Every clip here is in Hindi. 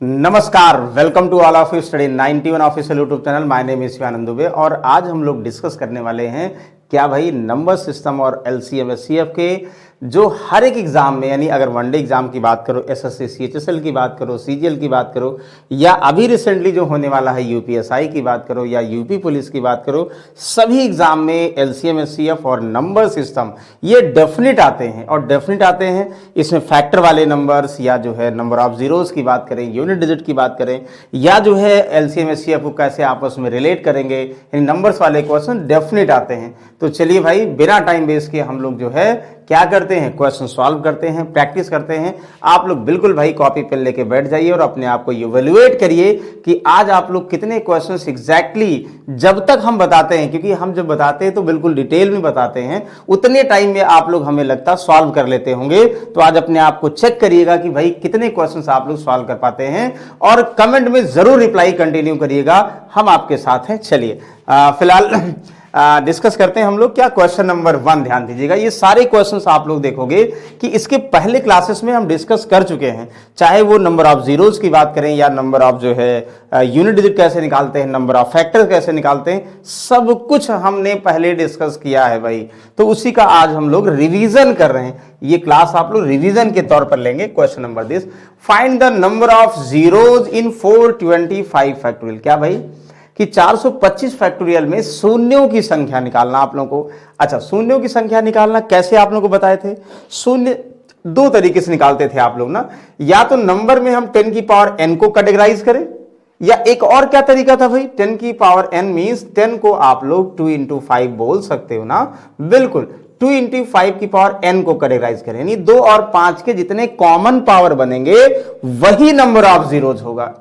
नमस्कार, welcome to all of you study 91 official YouTube channel. My name is Shivanand Dubey और आज हम लोग डिस्कस करने वाले हैं क्या भाई नंबर सिस्टम और एलसीएम एचसीएफ के जो हर एक एग्जाम में, यानी अगर वनडे एग्जाम की बात करो, एसएससी सीएचएसएल की बात करो, सीजीएल की बात करो, या अभी रिसेंटली जो होने वाला है यूपीएसआई की बात करो या यूपी पुलिस की बात करो, सभी एग्जाम में एलसीएम एचसीएफ और नंबर सिस्टम ये डेफिनेट आते हैं। और डेफिनेट आते हैं इसमें फैक्टर वाले नंबर्स, या जो है नंबर ऑफ जीरोस की बात करें, यूनिट डिजिट की बात करें, या जो है एलसीएम एचसीएफ को कैसे आपस में रिलेट करेंगे, इन नंबर्स वाले क्वेश्चन डेफिनेट आते हैं। तो चलिए भाई, बिना टाइम वेस्ट किए हम लोग जो है क्या करते हैं, क्वेश्चन सॉल्व करते हैं, प्रैक्टिस करते हैं। आप लोग बिल्कुल भाई कॉपी पेन लेके बैठ जाइए और अपने आप को इवैल्यूएट करिए कि आज आप लोग कितने क्वेश्चंस एग्जैक्टली, जब तक हम बताते हैं, क्योंकि हम जब बताते हैं तो बिल्कुल डिटेल में बताते हैं, उतने टाइम में आप लोग हमें लगता सॉल्व कर लेते होंगे। तो आज अपने आप को चेक करिएगा कि भाई कितने क्वेश्चंस आप लोग सॉल्व कर पाते हैं और कमेंट में जरूर रिप्लाई कंटिन्यू करिएगा, हम आपके साथ हैं। चलिए फिलहाल डिस्कस करते हैं हम लोग क्या क्वेश्चन नंबर 1। ध्यान दीजिएगा, ये सारे क्वेश्चंस आप लोग देखोगे कि इसके पहले क्लासेस में हम डिस्कस कर चुके हैं, चाहे वो नंबर ऑफ जीरोस की बात करें या नंबर ऑफ जो है यूनिट डिजिट कैसे निकालते हैं, नंबर ऑफ फैक्टर कैसे निकालते हैं, सब कुछ हमने पहले डिस्कस किया है भाई। तो उसी का आज हम लोग रिवीजन कर रहे हैं। ये क्लास आप लोग रिवीजन के तौर पर लेंगे। Question number this, find the number of zeros in 425 factorial. क्या भाई कि 425 फैक्टोरियल में शून्यों की संख्या निकालना आप लोगों को। अच्छा, शून्यों की संख्या निकालना कैसे आप लोगों को बताए थे? शून्य दो तरीके से निकालते थे आप लोग ना, या तो नंबर में हम 10 की पावर n को कैटेगराइज करें, या एक और क्या तरीका था भाई, 10 की पावर n मींस 10 को आप लोग 2 into 5 बोल सकते हो ना। बिल्कुल, 2 into 5 की पावर n को कैटेगराइज करें, यानी 2 और 5 के जितने कॉमन पावर बनेंगे वही नंबर ऑफ जीरोज होगा।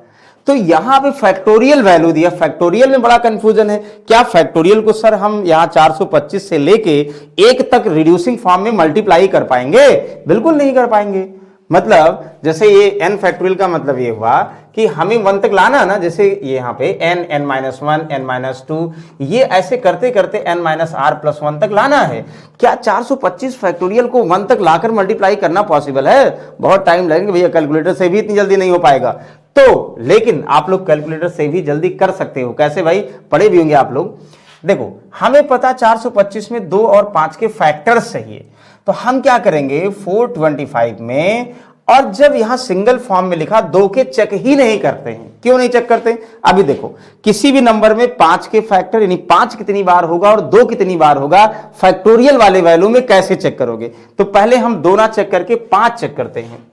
तो यहां पे फैक्टोरियल वैल्यू दिया, फैक्टोरियल में बड़ा कंफ्यूजन है। क्या फैक्टोरियल को सर हम यहां 425 से लेके 1 तक रिड्यूसिंग फॉर्म में मल्टीप्लाई कर पाएंगे? बिल्कुल नहीं कर पाएंगे। मतलब जैसे ये n फैक्टोरियल का मतलब ये हुआ कि हमें 1 तक लाना है ना, जैसे ये यहाँ पे n, n-1, n-2, ये ऐसे करते करते n-r+1 तक लाना है। क्या 425 फैक्टोरियल को 1 तक लाकर मल्टीप्लाई करना पॉसिबल है? बहुत टाइम लगेगा भैया, कैलकुलेटर से भी इतनी जल्दी नहीं हो पाएगा। तो लेकिन आप लोग कैलकुलेटर से भी जल्दी कर सकते हो। कैसे भाई? पढ़े भी होंगे आप लोग। देखो, हमें पता 425 में 2 और 5 के फैक्टर्स चाहिए, तो हम क्या करेंगे 425 में, और जब यहां सिंगल फॉर्म में लिखा 2 के चेक ही नहीं करते हैं। क्यों नहीं चेक करते? अभी देखो, किसी भी नंबर में 5 के फैक्टर यानी 5 कितनी बार होगा और 2 कितनी बार होगा, फैक्टोरियल वाले वैल्यू में कैसे चेक करोगे? तो पहले हम 2 ना चेक करके 5 चेक करते हैं।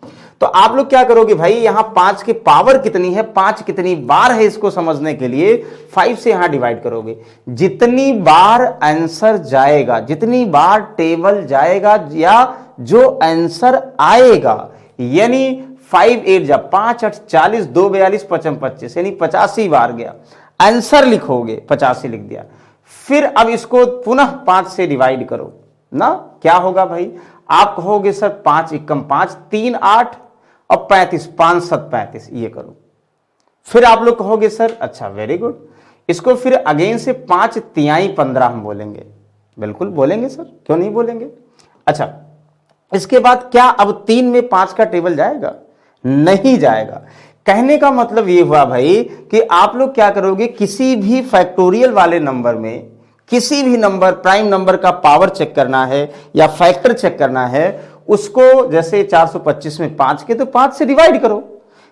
तो आप लोग क्या करोगे भाई, यहां 5 की पावर कितनी है, 5 कितनी बार है, इसको समझने के लिए 5 से यहां डिवाइड करोगे। जितनी बार आंसर जाएगा, जितनी बार टेबल जाएगा या जो आंसर आएगा, यानी 5 8 जा 5 8 40, 2 42 55 25, यानी 85 बार गया। आंसर लिखोगे 85 लिख दिया। फिर अब इसको पुनः 5 से डिवाइड करो ना, क्या होगा भाई? आप कहोगे सर 5 एकम 5, 3 8 और 35, 5 7 35, ये करो। फिर आप लोग कहोगे सर अच्छा वेरी गुड, इसको फिर अगेन से 5 तिहाई 15 हम बोलेंगे। बिल्कुल बोलेंगे सर, क्यों नहीं बोलेंगे। अच्छा, इसके बाद क्या अब 3 में 5 का टेबल जाएगा? नहीं जाएगा। कहने का मतलब ये हुआ भाई कि आप लोग क्या करोगे, किसी भी फैक्टोरियल वाले नंबर में किसी भी नंबर, प्राइम नंबर का पावर चेक करना है या फैक्टर चेक करना है, उसको जैसे 425 में 5 के, तो 5 से डिवाइड करो।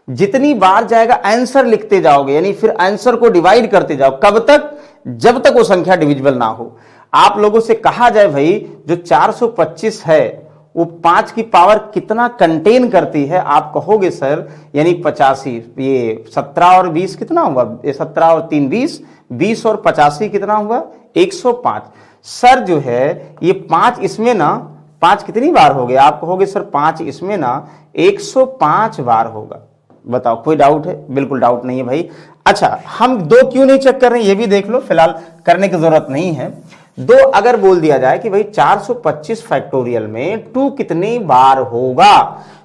जितनी बार जाएगा आंसर लिखते जाओगे, यानी फिर आंसर को डिवाइड करते जाओ। कब तक? जब तक वो संख्या डिविजिबल ना हो। आप लोगों से कहा जाए भाई जो 425 है वो 5 की पावर कितना कंटेन करती है, आप कहोगे सर यानी 85, ये 17 और 20 कितना हुआ, ये 17 और 3 20, 20 और 85 कितना हुआ, 105। सर जो है ये 5 इसमें ना, 5 कितनी बार हो गया? आप कहोगे सर 5 इसमें ना 105 बार होगा। बताओ, कोई डाउट है? बिल्कुल डाउट नहीं है भाई। अच्छा, हम 2 क्यों नहीं चेक कर रहे हैं ये भी देख लो, फिलहाल करने की जरूरत नहीं है। 2 अगर बोल दिया जाए कि भाई 425 फैक्टोरियल में 2 कितनी बार होगा,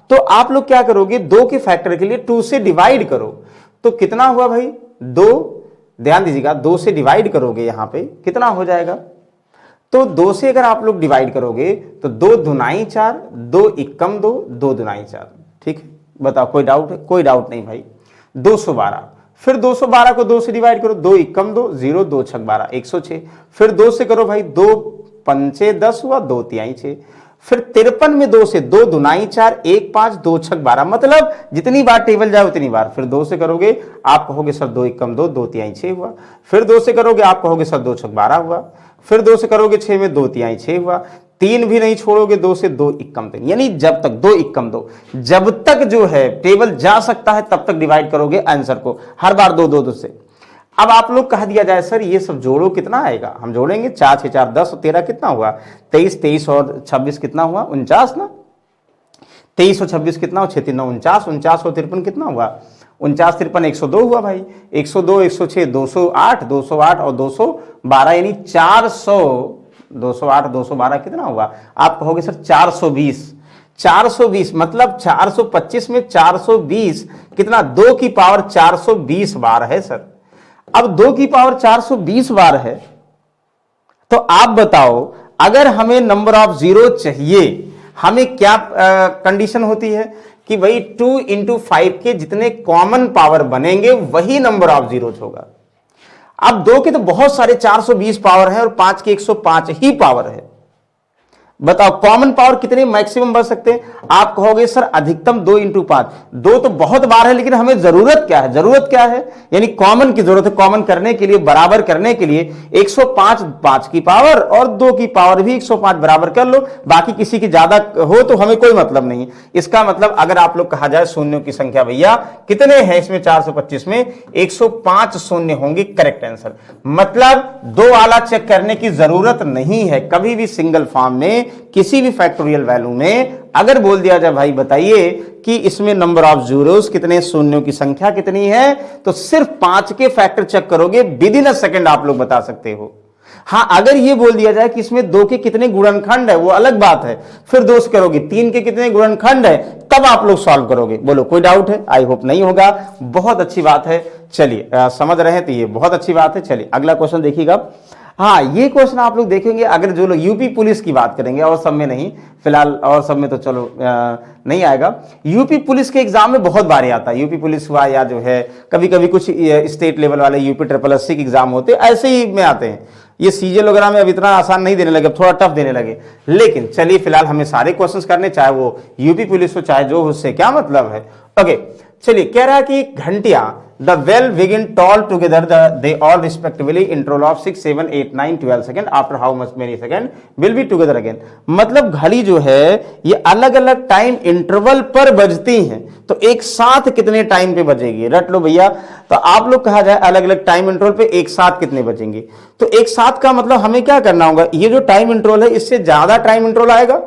तो आप लोग क्या करोगे, 2 के फैक्टर के लिए 2 से डिवाइड करो। तो कितना हुआ भाई 2, ध्यान दीजिएगा, 2 से डिवाइड करोगे यहां पे कितना हो जाएगा, तो 2 से अगर आप लोग डिवाइड करोगे तो 2 दुनाई 4, 2 एकम 2, 2 दुनाई 4। ठीक है, बताओ कोई डाउट है? कोई डाउट नहीं भाई। 212, फिर 212 को 2 से डिवाइड करो, 2 एकम 2, 0, 2 छक 12, 106, फिर 2 से करो भाई, 2 पंचे 10 हुआ, 2 तिहाई 6, फिर 53 में 2 से, 2 दुनाई 4, 1 5, 2 छक 12, मतलब जितनी बार टेबल जाए उतनी बार। फिर 2 से करोगे आप कहोगे सर 2 एकम 2, 2 तिहाई 6 हुआ, फिर 2 से करोगे आप कहोगे सर 2 छक 12 हुआ, फिर 2 से करोगे 6 में 2 तिहाई 6 हुआ, 3 भी नहीं छोड़ोगे, 2 से 2 एकम 3, यानी जब तक 2 एकम 2, जब तक जो है टेबल जा सकता है तब तक डिवाइड करोगे आंसर को, हर बार 2 2 2 से। अब आप लोग कह दिया जाए सर ये सब जोड़ो कितना आएगा, हम जोड़ेंगे, 4 6 4 10 और 13 कितना हुआ, 23, 23 और 26 कितना हुआ, 49 ना, 23 और 26 कितना हुआ, 6 3 49, 49 और 53 कितना हुआ, 49 53 102 हुआ भाई, 102 106 208, 208 और 212 यानी 400, 208 212 कितना हुआ, आप कहोगे सर 420, 420 मतलब 425 में 420 कितना, 2 की पावर 420 बार है सर। अब 2 की पावर 420 बार है, तो आप बताओ अगर हमें नंबर ऑफ जीरो चाहिए, हमें क्या कंडीशन होती है कि भाई 2 इंटू 5 के जितने कॉमन पावर बनेंगे वही नंबर ऑफ जीरोज होगा। अब 2 के तो बहुत सारे 420 पावर है और 5 के 105 ही पावर है, बताओ कॉमन पावर कितने मैक्सिमम बन सकते हैं, आप कहोगे सर अधिकतम 2 इंटू 5, 2 तो बहुत बार है लेकिन हमें जरूरत क्या है, जरूरत क्या है, यानी कॉमन की जरूरत है, कॉमन करने के लिए, बराबर करने के लिए 105 5 की पावर और 2 की पावर भी 105 बराबर कर लो, बाकी किसी की ज्यादा हो तो हमें कोई मतलब नहीं। इसका मतलब अगर आप लोग कहा जाए शून्यों की संख्या भैया कितने हैं इसमें, 425 में 105 शून्य होंगे, करेक्ट आंसर। मतलब 2 वाला चेक करने की जरूरत नहीं है, कभी भी सिंगल फॉर्म में किसी भी फैक्टोरियल वैल्यू में अगर बोल दिया जाए भाई बताइए कि इसमें नंबर ऑफ जीरोस कितने, शून्यों की संख्या कितनी है, तो सिर्फ 5 के फैक्टर चेक करोगे, विद इन अ सेकंड आप लोग बता सकते हो। हां अगर ये बोल दिया जाए कि इसमें 2 के कितने गुणनखंड है वो अलग बात है, फिर 2 से करोगे, 3 के कितने गुणनखंड है तब आप लोग सॉल्व करोगे। बोलो कोई डाउट है, आई होप नहीं होगा, बहुत अच्छी बात है। चलिए समझ रहे हैं तो ये बहुत अच्छी बात है। चलिए अगला क्वेश्चन देखिएगा। हाँ ये क्वेश्चन आप लोग देखेंगे अगर जो लोग यूपी पुलिस की बात करेंगे, और सब में नहीं, फिलहाल और सब में तो चलो नहीं आएगा। यूपी पुलिस के एग्जाम में बहुत बार आता है, यूपी पुलिस हुआ या जो है कभी कभी कुछ स्टेट लेवल वाले यूपी SSSC के एग्जाम होते ऐसे ही में आते हैं। ये सीजीएल वगैरह में अब इतना आसान नहीं देने लगे, थोड़ा टफ देने लगे, लेकिन चलिए फिलहाल हमें सारे क्वेश्चंस करने, चाहे वो यूपी पुलिस हो चाहे जो हो, उससे क्या मतलब है। ओके चलिए कह रहा है कि घंटियां the well begin toll together, they all respectively interval of 6 7 8 9 12 second, after how much many second will be together again। मतलब घड़ी जो है ये अलग अलग टाइम इंटरवल पर बजती हैं, तो एक साथ कितने टाइम पे बजेगी, रट लो भैया। तो आप लोग कहा जाए अलग अलग टाइम इंटरवल पे एक साथ कितने बजेंगे, तो एक साथ का मतलब हमें क्या करना होगा, ये जो टाइम इंटरवल है इससे ज्यादा टाइम इंटरवल आएगा,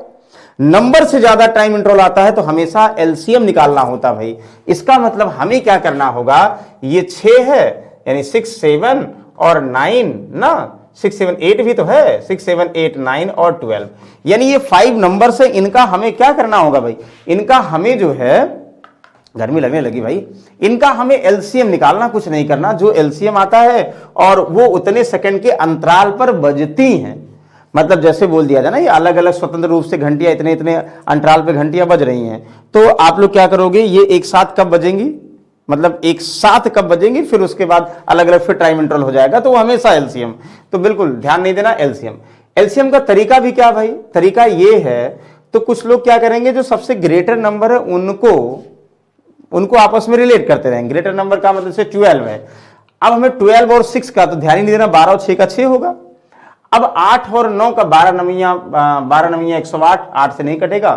नंबर से ज्यादा टाइम इंटरवल आता है तो हमेशा एलसीएम निकालना होता भाई। इसका मतलब हमें क्या करना होगा, ये 6 है यानी 6 7 और 9 ना, 6 7 8 भी तो है, 6 7 8 9 और 12, यानी ये 5 नंबर से इनका हमें क्या करना होगा भाई, इनका हमें जो है गर्मी लगने लगी भाई, इनका हमें एलसीएम निकालना, कुछ नहीं करना, जो एलसीएम आता है और वो उतने सेकंड के अंतराल पर बजती हैं। मतलब जैसे बोल दिया जाए ना ये अलग अलग स्वतंत्र रूप से घंटियां इतने इतने अंतराल पे घंटियां बज रही हैं, तो आप लोग क्या करोगे, ये एक साथ कब बजेंगी, मतलब एक साथ कब बजेंगी, फिर उसके बाद अलग अलग फिर टाइम इंटरवल हो जाएगा, तो वो हमेशा एलसीएम। तो बिल्कुल ध्यान नहीं देना, एलसीएम। एलसीएम का तरीका भी क्या भाई, तरीका ये है, तो कुछ लोग क्या करेंगे जो सबसे ग्रेटर नंबर है उनको आपस में रिलेट करते रहेंगे। ग्रेटर नंबर का मतलब से 12 है, अब हमें 12 और 6 का तो ध्यान ही नहीं देना, 12 और 6 का 6 होगा। अब 8 और 9 का 12 नवियां 108, 8 से नहीं कटेगा।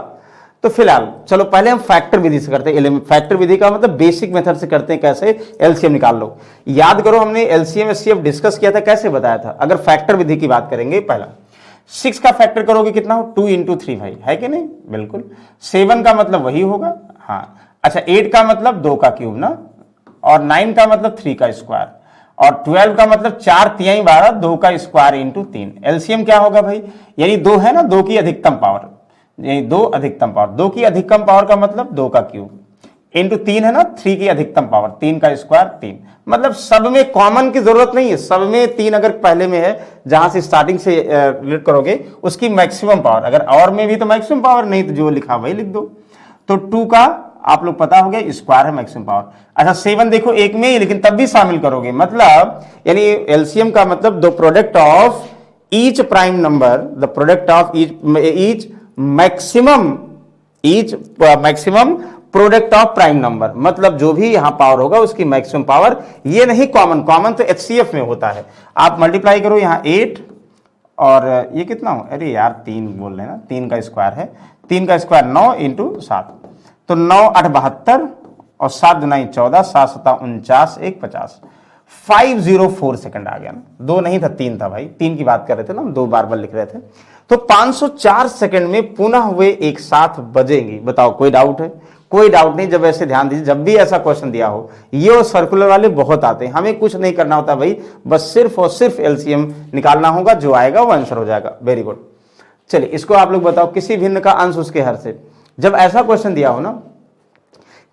तो फिलहाल चलो पहले हम फैक्टर विधि से करते हैं। फैक्टर विधि का मतलब बेसिक मेथड से करते हैं, कैसे एलसीएम निकाल लो। याद करो हमने एलसीएम एचसीएफ डिस्कस किया था, कैसे बताया था। अगर फैक्टर विधि की बात करेंगे, पहला 6 का फैक्टर करोगे कितना हो, 2 इंटू 3 भाई, है कि नहीं, बिल्कुल। 7 का मतलब वही होगा, हाँ अच्छा। 8 का मतलब 2 का क्यूब ना, और 9 का मतलब 3 का स्क्वायर, और 12 का मतलब 4 तिहाई 12, 2 का स्क्वायर इंटू 3। एलसीएम क्या होगा भाई, यानी 2 है ना, 2 की अधिकतम पावर, यानी 2 अधिकतम पावर, 2 की अधिकतम पावर का मतलब 2 का क्यूब इंटू 3 है ना, 3 की अधिकतम पावर, 3 का स्क्वायर 3। मतलब सब में कॉमन की जरूरत नहीं है, सब में 3 अगर पहले में है, जहां से स्टार्टिंग से रिलेट करोगे उसकी मैक्सिमम पावर, अगर और में भी तो मैक्सिमम पावर, नहीं तो जो लिखा वही लिख दो। तो 2 का आप लोग पता हो गया स्क्वायर है मैक्सिमम पावर। अच्छा 7 देखो एक में ही, लेकिन तब भी शामिल करोगे, मतलब यानी एलसीएम का मतलब the product of each prime number, the product of each maximum product of prime number, मतलब जो भी यहां पावर होगा उसकी मैक्सिमम पावर। ये नहीं कॉमन तो एचसीएफ में होता है। आप मल्टीप्लाई करो यहाँ 8 और ये कितना हो, अरे यार 3 बोल रहे हैं ना, 3 का स्क्वायर है, 3 का स्क्वायर 9 इंटू 7, तो 9 8 72 और 7 दुनाई 14, 7 7 49, 1 50, 504 सेकंड आ गया ना, 2 नहीं था 3 था भाई, 3 की बात कर रहे थे ना हम, 2 बार लिख रहे थे। तो 504 सेकंड में पुनः वे एक साथ बजेंगी। बताओ कोई डाउट है? कोई डाउट नहीं। जब ऐसे ध्यान दीजिए, जब भी ऐसा क्वेश्चन दिया हो, ये और सर्कुलर वाले बहुत आते हैं, हमें कुछ नहीं करना होता भाई, बस सिर्फ और सिर्फ एलसीएम निकालना होगा, जो आएगा वो आंसर हो जाएगा। Very good. चलिए इसको आप लोग बताओ, किसी भिन्न का अंश उसके हर से। जब ऐसा क्वेश्चन दिया हो ना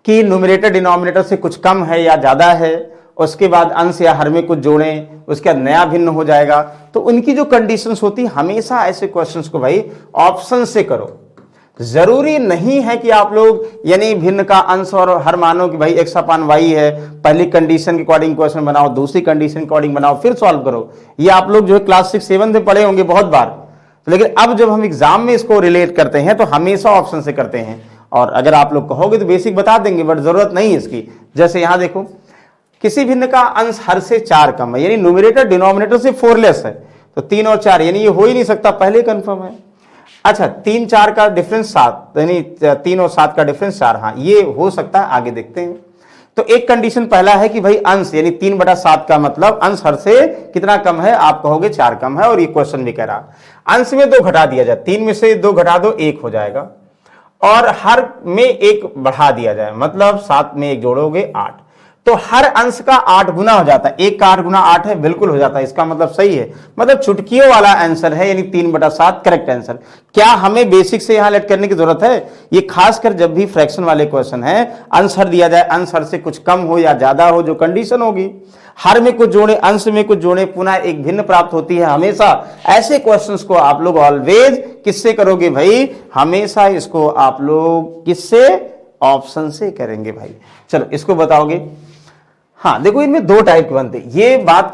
कि न्यूमरेटर डिनोमिनेटर से कुछ कम है या ज्यादा है, उसके बाद अंश या हर में कुछ जोड़ें, उसके बाद नया भिन्न हो जाएगा, तो उनकी जो कंडीशंस होती, हमेशा ऐसे क्वेश्चंस को भाई ऑप्शन से करो। जरूरी नहीं है कि आप लोग यानी भिन्न का अंश और हर मानो कि भाई x अपान y है, पहली कंडीशन के अकॉर्डिंग क्वेश्चन बनाओ, दूसरी कंडीशन के अकॉर्डिंग बनाओ, फिर सॉल्व करो। ये आप लोग जो है क्लास 6 7 में पढ़े होंगे बहुत बार, लेकिन अब जब हम एग्जाम में इसको रिलेट करते हैं तो हमेशा ऑप्शन से करते हैं। और अगर आप लोग कहोगे तो बेसिक बता देंगे, बट जरूरत नहीं है इसकी। जैसे यहां देखो, किसी भिन्न का अंश हर से 4 कम है, यानी न्यूमरेटर डिनोमिनेटर से 4 लेस है, तो 3 और 4 यानी ये हो ही नहीं सकता, पहले कंफर्म है। अच्छा 3 4 का डिफरेंस 7, यानी 3 और 7 का डिफरेंस 4, हाँ ये हो सकता है, आगे देखते हैं। तो एक कंडीशन पहला है कि भाई अंश यानी 3/7 का मतलब अंश हर से कितना कम है, आप कहोगे 4 कम है, और ये क्वेश्चन भी कह रहा अंश में 2 घटा दिया जाए, 3 में से 2 घटा दो 1 हो जाएगा, और हर में 1 बढ़ा दिया जाए, मतलब 7 में 1 जोड़ोगे 8, तो हर अंश का 8 गुना हो जाता है। 1 का 8 गुना 8 है, बिल्कुल हो जाता है, इसका मतलब सही है, मतलब चुटकियों वाला आंसर है, यानी 3/7 करेक्ट आंसर। क्या हमें बेसिक से यहां लेट करने की जरूरत है? ये खासकर जब भी फ्रैक्शन वाले क्वेश्चन है, अंश हर दिया जाए, अंश हर से कुछ कम हो या ज्यादा हो, जो कंडीशन होगी, हर में कुछ जोड़े, अंश में कुछ जोड़े, पुनः एक भिन्न प्राप्त होती है, हमेशा ऐसे क्वेश्चंस को आप लोग ऑलवेज किससे करोगे भाई? हमेशा इसको आप लोग किससे? ऑप्शन से करेंगे भाई। चलो इसको बताओगे। हाँ देखो, इनमें 2 टाइप के बनते, ये बात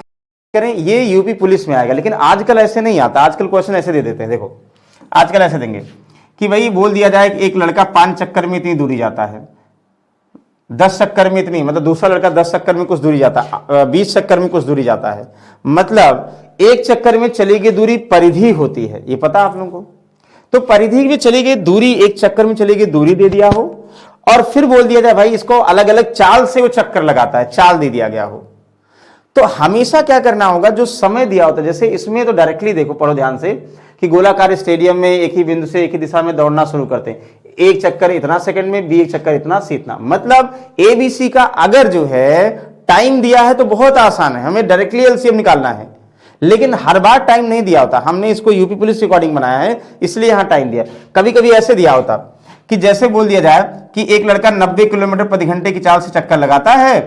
करें ये यूपी पुलिस में आएगा, लेकिन आजकल ऐसे नहीं आता। आजकल क्वेश्चन ऐसे दे देते हैं, देखो आजकल ऐसे देंगे कि भाई बोल दिया जाए कि एक लड़का 5 चक्कर में इतनी दूरी जाता है, 10 चक्कर में इतनी, मतलब दूसरा लड़का 10 चक्कर में कुछ दूरी जाता है, 20 चक्कर में कुछ दूरी जाता है, मतलब 1 चक्कर में चली गई दूरी परिधि होती है, ये पता आप लोगों को। तो परिधि में चली गई दूरी, 1 चक्कर में चली गई दूरी दे दिया हो, और फिर बोल दिया जाए भाई इसको अलग अलग चाल से वो चक्कर लगाता है, चाल दे दिया गया हो, तो हमेशा क्या करना होगा? जो समय दिया होता है, जैसे इसमें तो डायरेक्टली देखो, पढ़ो ध्यान से, कि गोलाकार स्टेडियम में एक ही बिंदु से एक ही दिशा में दौड़ना शुरू करते हैं, 1 चक्कर इतना सेकंड में, बी 1 चक्कर इतना से इतना, मतलब एबीसी का अगर जो है टाइम दिया है तो बहुत आसान है, हमें डायरेक्टली एलसीएम निकालना है, लेकिन हर बार टाइम नहीं दिया होता। हमने इसको यूपी पुलिस रिकॉर्डिंग बनाया है, इसलिए यहां टाइम दिया। कभी कभी ऐसे दिया होता कि जैसे बोल दिया जाए कि एक लड़का 90 किलोमीटर प्रति घंटे की चाल से चक्कर लगाता है,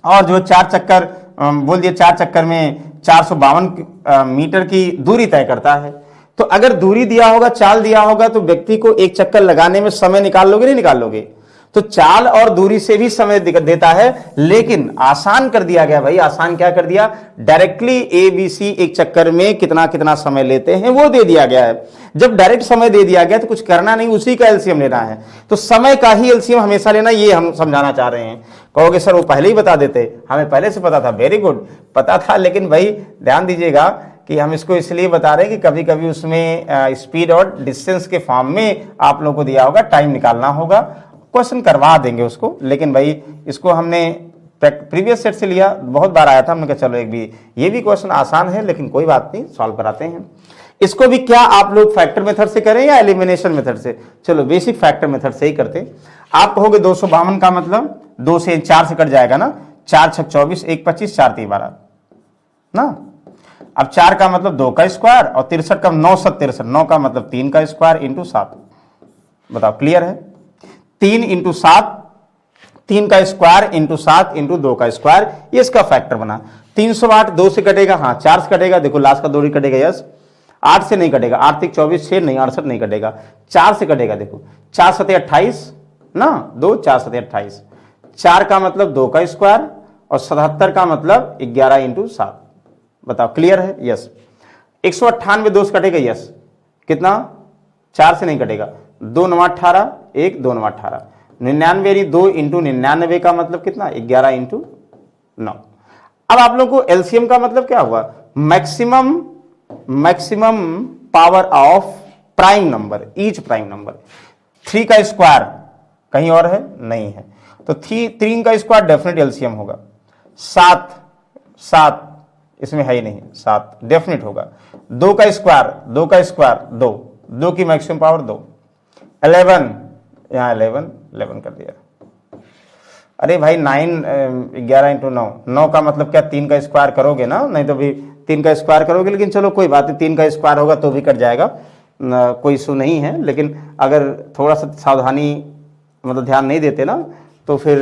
और जो 4 चक्कर बोल दिया, 4 चक्कर में 452 मीटर की दूरी तय करता है। तो अगर दूरी दिया होगा, चाल दिया होगा, तो व्यक्ति को 1 चक्कर लगाने में समय निकाल लोगे, नहीं निकाल लोगे? तो चाल और दूरी से भी समय देता है, लेकिन आसान कर दिया गया भाई। आसान क्या कर दिया? डायरेक्टली ए बी सी 1 चक्कर में कितना कितना समय लेते हैं वो दे दिया गया है। जब डायरेक्ट समय दे दिया गया तो कुछ करना नहीं, उसी का एलसीएम लेना है, तो समय का ही एलसीएम हमेशा लेना, ये हम समझाना चाह रहे हैं। कहोगे सर वो पहले ही बता देते, हमें पहले से पता था। वेरी गुड, पता था, लेकिन भाई ध्यान दीजिएगा कि हम इसको इसलिए बता रहे हैं कि कभी कभी उसमें स्पीड और डिस्टेंस के फॉर्म में आप लोगों को दिया होगा, टाइम निकालना होगा, क्वेश्चन करवा देंगे उसको। लेकिन भाई इसको हमने प्रीवियस सेट से लिया, बहुत बार आया था, हमने कहा चलो एक भी ये भी क्वेश्चन आसान है, लेकिन कोई बात नहीं, सॉल्व कराते हैं। इसको भी क्या आप लोग फैक्टर मेथड से करें या एलिमिनेशन मेथड से? चलो बेसिक फैक्टर मेथड से ही करते। आप कहोगे 252 का मतलब 2 से 4 से कट जाएगा ना, 4 6 24, 1 25, 4 3 12 ना। अब 4 का मतलब 2 का स्क्वायर, और 63 का 9 7 63, 9 का मतलब 3 का स्क्वायर इंटू 7। बताओ क्लियर है? 3 इंटू 7, 3 का स्क्वायर इंटू 7 इंटू 2 का स्क्वायर, ये इसका फैक्टर बना। 308 2 से कटेगा, हाँ 4 से कटेगा, देखो लास्ट का 2 कटेगा, यस। 8 से नहीं कटेगा, 8 3 24 6 नहीं, 68 नहीं कटेगा, 4 से कटेगा, देखो 4 7 28 ना, 2 4 7 28, 4 का मतलब 2 का स्क्वायर और 77 का मतलब 11 इंटू 7। बताओ क्लियर है? यस। 198 2 से कटेगा, यस। कितना? 4 से नहीं कटेगा, 2 9 18, 1 2 9 18, 99 यानी 2 इंटू 99 का मतलब कितना? 11 इंटू 9। अब आप लोगों को एलसीएम का मतलब क्या हुआ? Maximum power of prime number, each prime number. 3 का स्क्वायर कहीं और है? नहीं है, तो 3 का स्क्वायर डेफिनेट एलसीएम होगा। 7 इसमें है ही नहीं, 7 डेफिनेट होगा। 2 का स्क्वायर 2 की मैक्सिमम पावर 2। 11 यहाँ 11 कर दिया। अरे भाई 11 इंटू 9 का मतलब क्या? 3 का स्क्वायर करोगे ना, नहीं तो भी 3 का स्क्वायर करोगे, लेकिन चलो कोई बात नहीं, 3 का स्क्वायर होगा तो भी कट जाएगा, कोई इशू नहीं है। लेकिन अगर थोड़ा सा सावधानी मतलब ध्यान नहीं देते ना, तो फिर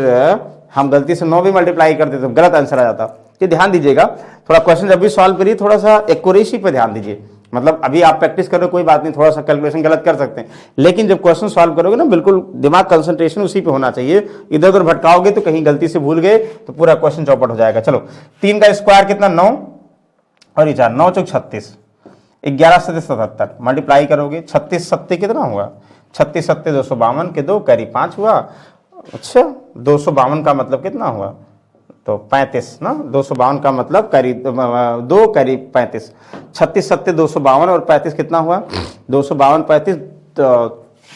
हम गलती से 9 भी मल्टीप्लाई करते तो गलत आंसर आ जाता। ये ध्यान दीजिएगा, थोड़ा क्वेश्चन जब भी सॉल्व करिए थोड़ा सा एक्यूरेसी पे ध्यान दीजिए। मतलब अभी आप प्रैक्टिस कर रहे हो कोई बात नहीं, थोड़ा सा कैलकुलेशन गलत कर सकते हैं, लेकिन जब क्वेश्चन सॉल्व करोगे ना, बिल्कुल दिमाग कंसंट्रेशन उसी पे होना चाहिए। इधर उधर भटकाओगे तो कहीं गलती से भूल गए तो पूरा क्वेश्चन चौपट हो जाएगा। चलो 3 का स्क्वायर कितना? 9 और 4 9 चौक 36, 11 7 77 मल्टीप्लाई करोगे, 36 7 कितना हुआ? 36 7 252 के 2 कैरी 5 हुआ। अच्छा 252 का मतलब कितना हुआ? तो 35 ना, 252 का मतलब कैरी 2 कैरी 35, 36 7 252 और 35 कितना हुआ? 252 35